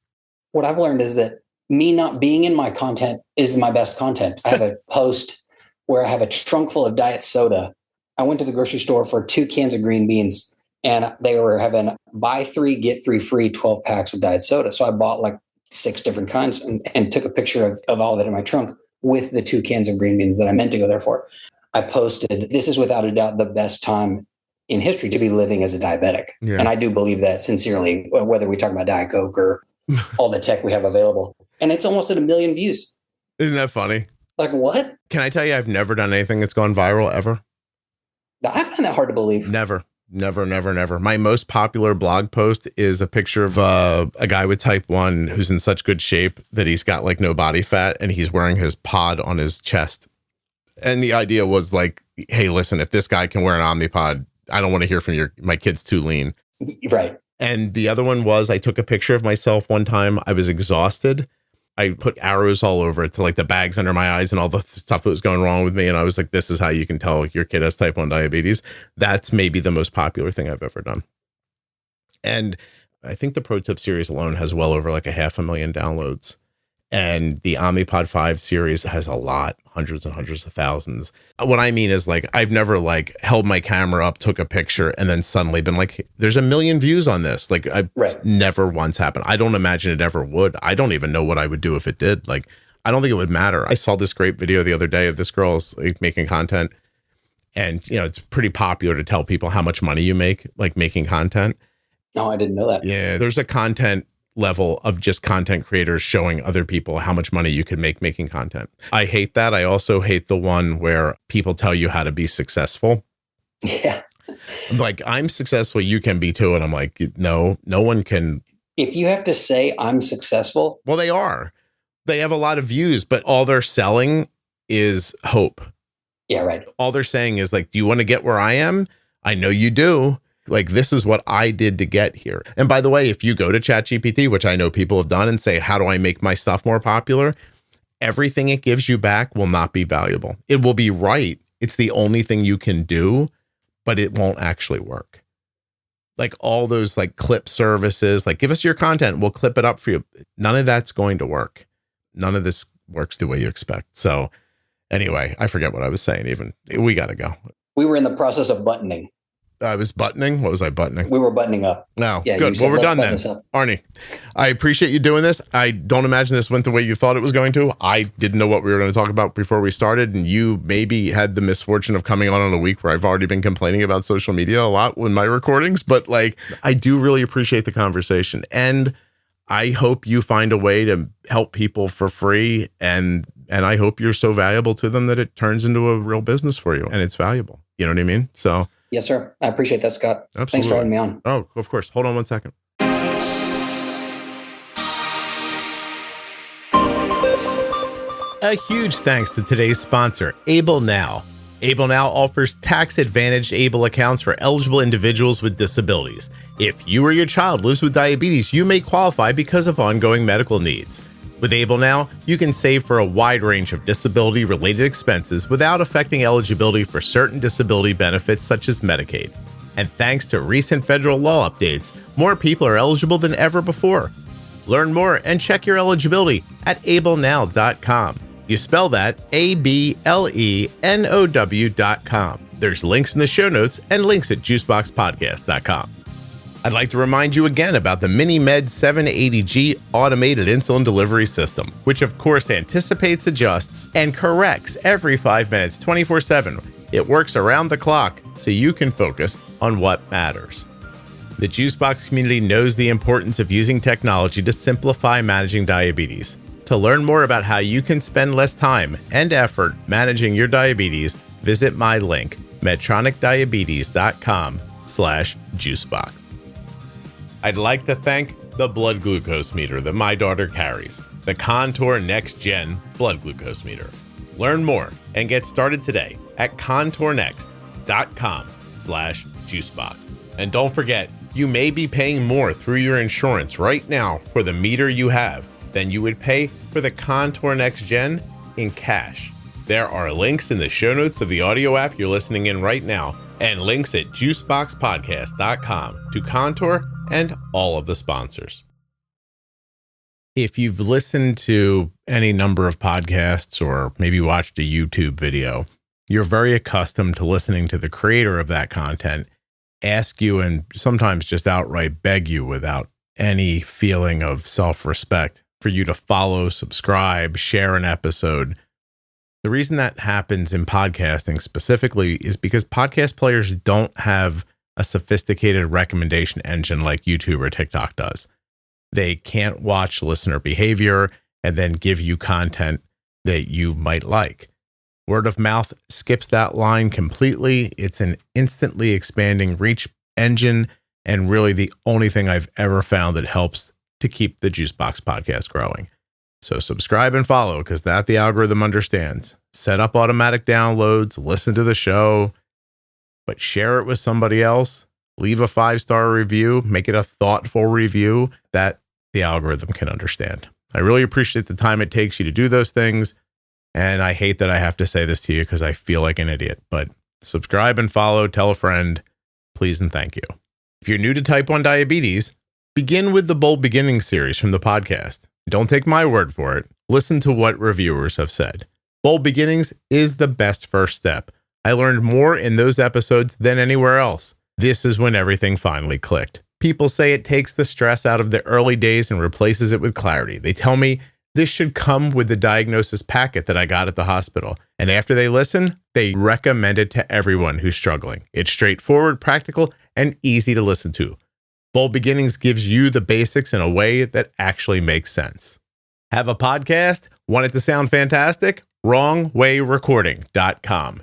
What I've learned is that me not being in my content is my best content. I have a post where I have a trunk full of diet soda. I went to the grocery store for 2 cans of green beans, and they were having buy 3, get 3 free 12 packs of diet soda. So I bought like 6 different kinds and took a picture of all that in my trunk with the 2 cans of green beans that I meant to go there for. I posted, this is without a doubt the best time in history to be living as a diabetic. Yeah. And I do believe that sincerely, whether we talk about Diet Coke or all the tech we have available. And it's almost at 1 million views. Isn't that funny? Like what? Can I tell you, I've never done anything that's gone viral ever. I find that hard to believe. Never. My most popular blog post is a picture of a guy with type 1 who's in such good shape that he's got like no body fat and he's wearing his pod on his chest. And the idea was like, hey, listen, if this guy can wear an Omnipod, I don't want to hear from my kid's too lean. Right. And the other one was I took a picture of myself one time. I was exhausted. I put arrows all over it to like the bags under my eyes and all the stuff that was going wrong with me. And I was like, this is how you can tell your kid has type 1 diabetes. That's maybe the most popular thing I've ever done. And I think the Pro Tip series alone has well over like 500,000 downloads. And the Omnipod 5 series has a lot, hundreds and hundreds of thousands. What I mean is like, I've never like held my camera up, took a picture, and then suddenly been like, there's 1 million views on this. Like I've never once happened. I don't imagine it ever would. I don't even know what I would do if it did. Like, I don't think it would matter. I saw this great video the other day of this girl's like making content. And, you know, it's pretty popular to tell people how much money you make, like making content. No, I didn't know that. Yeah, there's a content level of just content creators showing other people how much money you can make making content. I hate that. I also hate the one where people tell you how to be successful. Yeah. I'm like, I'm successful, you can be too. And I'm like, no one can. If you have to say I'm successful. Well, they are. They have a lot of views, but all they're selling is hope. Yeah, right. All they're saying is like, do you want to get where I am? I know you do. Like, this is what I did to get here. And by the way, if you go to ChatGPT, which I know people have done, and say, how do I make my stuff more popular? Everything it gives you back will not be valuable. It will be right. It's the only thing you can do, but it won't actually work. Like all those like clip services, like give us your content, we'll clip it up for you. None of that's going to work. None of this works the way you expect. So anyway, I forget what I was saying even. We got to go. We were in the process of buttoning. I was buttoning. What was I buttoning? We were buttoning up. No, yeah, good. Well, we're done then. Arnie, I appreciate you doing this. I don't imagine this went the way you thought it was going to. I didn't know what we were going to talk about before we started. And you maybe had the misfortune of coming on a week where I've already been complaining about social media a lot with my recordings. But like, I do really appreciate the conversation. And I hope you find a way to help people for free. And I hope you're so valuable to them that it turns into a real business for you and it's valuable. You know what I mean? So. Yes, sir. I appreciate that, Scott. Absolutely. Thanks for having me on. Oh, of course. Hold on one second. A huge thanks to today's sponsor, ABLEnow. ABLEnow offers tax-advantaged ABLE accounts for eligible individuals with disabilities. If you or your child lives with diabetes, you may qualify because of ongoing medical needs. With ABLEnow, you can save for a wide range of disability-related expenses without affecting eligibility for certain disability benefits such as Medicaid. And thanks to recent federal law updates, more people are eligible than ever before. Learn more and check your eligibility at ABLEnow.com. You spell that ABLENOW.com. There's links in the show notes and links at Juiceboxpodcast.com. I'd like to remind you again about the MiniMed 780G automated insulin delivery system, which of course anticipates, adjusts, and corrects every 5 minutes, 24/7. It works around the clock so you can focus on what matters. The Juicebox community knows the importance of using technology to simplify managing diabetes. To learn more about how you can spend less time and effort managing your diabetes, visit my link, medtronicdiabetes.com/juicebox. I'd like to thank the blood glucose meter that my daughter carries, the Contour NextGen blood glucose meter. Learn more and get started today at contournext.com/juicebox. And don't forget, you may be paying more through your insurance right now for the meter you have than you would pay for the Contour NextGen in cash. There are links in the show notes of the audio app you're listening in right now and links at juiceboxpodcast.com to Contour and all of the sponsors. If you've listened to any number of podcasts or maybe watched a YouTube video, you're very accustomed to listening to the creator of that content ask you and sometimes just outright beg you without any feeling of self-respect for you to follow, subscribe, share an episode. The reason that happens in podcasting specifically is because podcast players don't have a sophisticated recommendation engine like YouTube or TikTok does. They can't watch listener behavior and then give you content that you might like. Word of mouth skips that line completely. It's an instantly expanding reach engine and really the only thing I've ever found that helps to keep the Juicebox podcast growing. So subscribe and follow because that the algorithm understands. set up automatic downloads, listen to the show, but share it with somebody else. Leave a 5-star review, make it a thoughtful review that the algorithm can understand. I really appreciate the time it takes you to do those things. And I hate that I have to say this to you because I feel like an idiot, but subscribe and follow, tell a friend, please and thank you. If you're new to type 1 diabetes, begin with the Bold Beginnings series from the podcast. Don't take my word for it. Listen to what reviewers have said. Bold Beginnings is the best first step. I learned more in those episodes than anywhere else. This is when everything finally clicked. People say it takes the stress out of the early days and replaces it with clarity. They tell me this should come with the diagnosis packet that I got at the hospital. And after they listen, they recommend it to everyone who's struggling. It's straightforward, practical, and easy to listen to. Bold Beginnings gives you the basics in a way that actually makes sense. Have a podcast? Want it to sound fantastic? WrongWayRecording.com.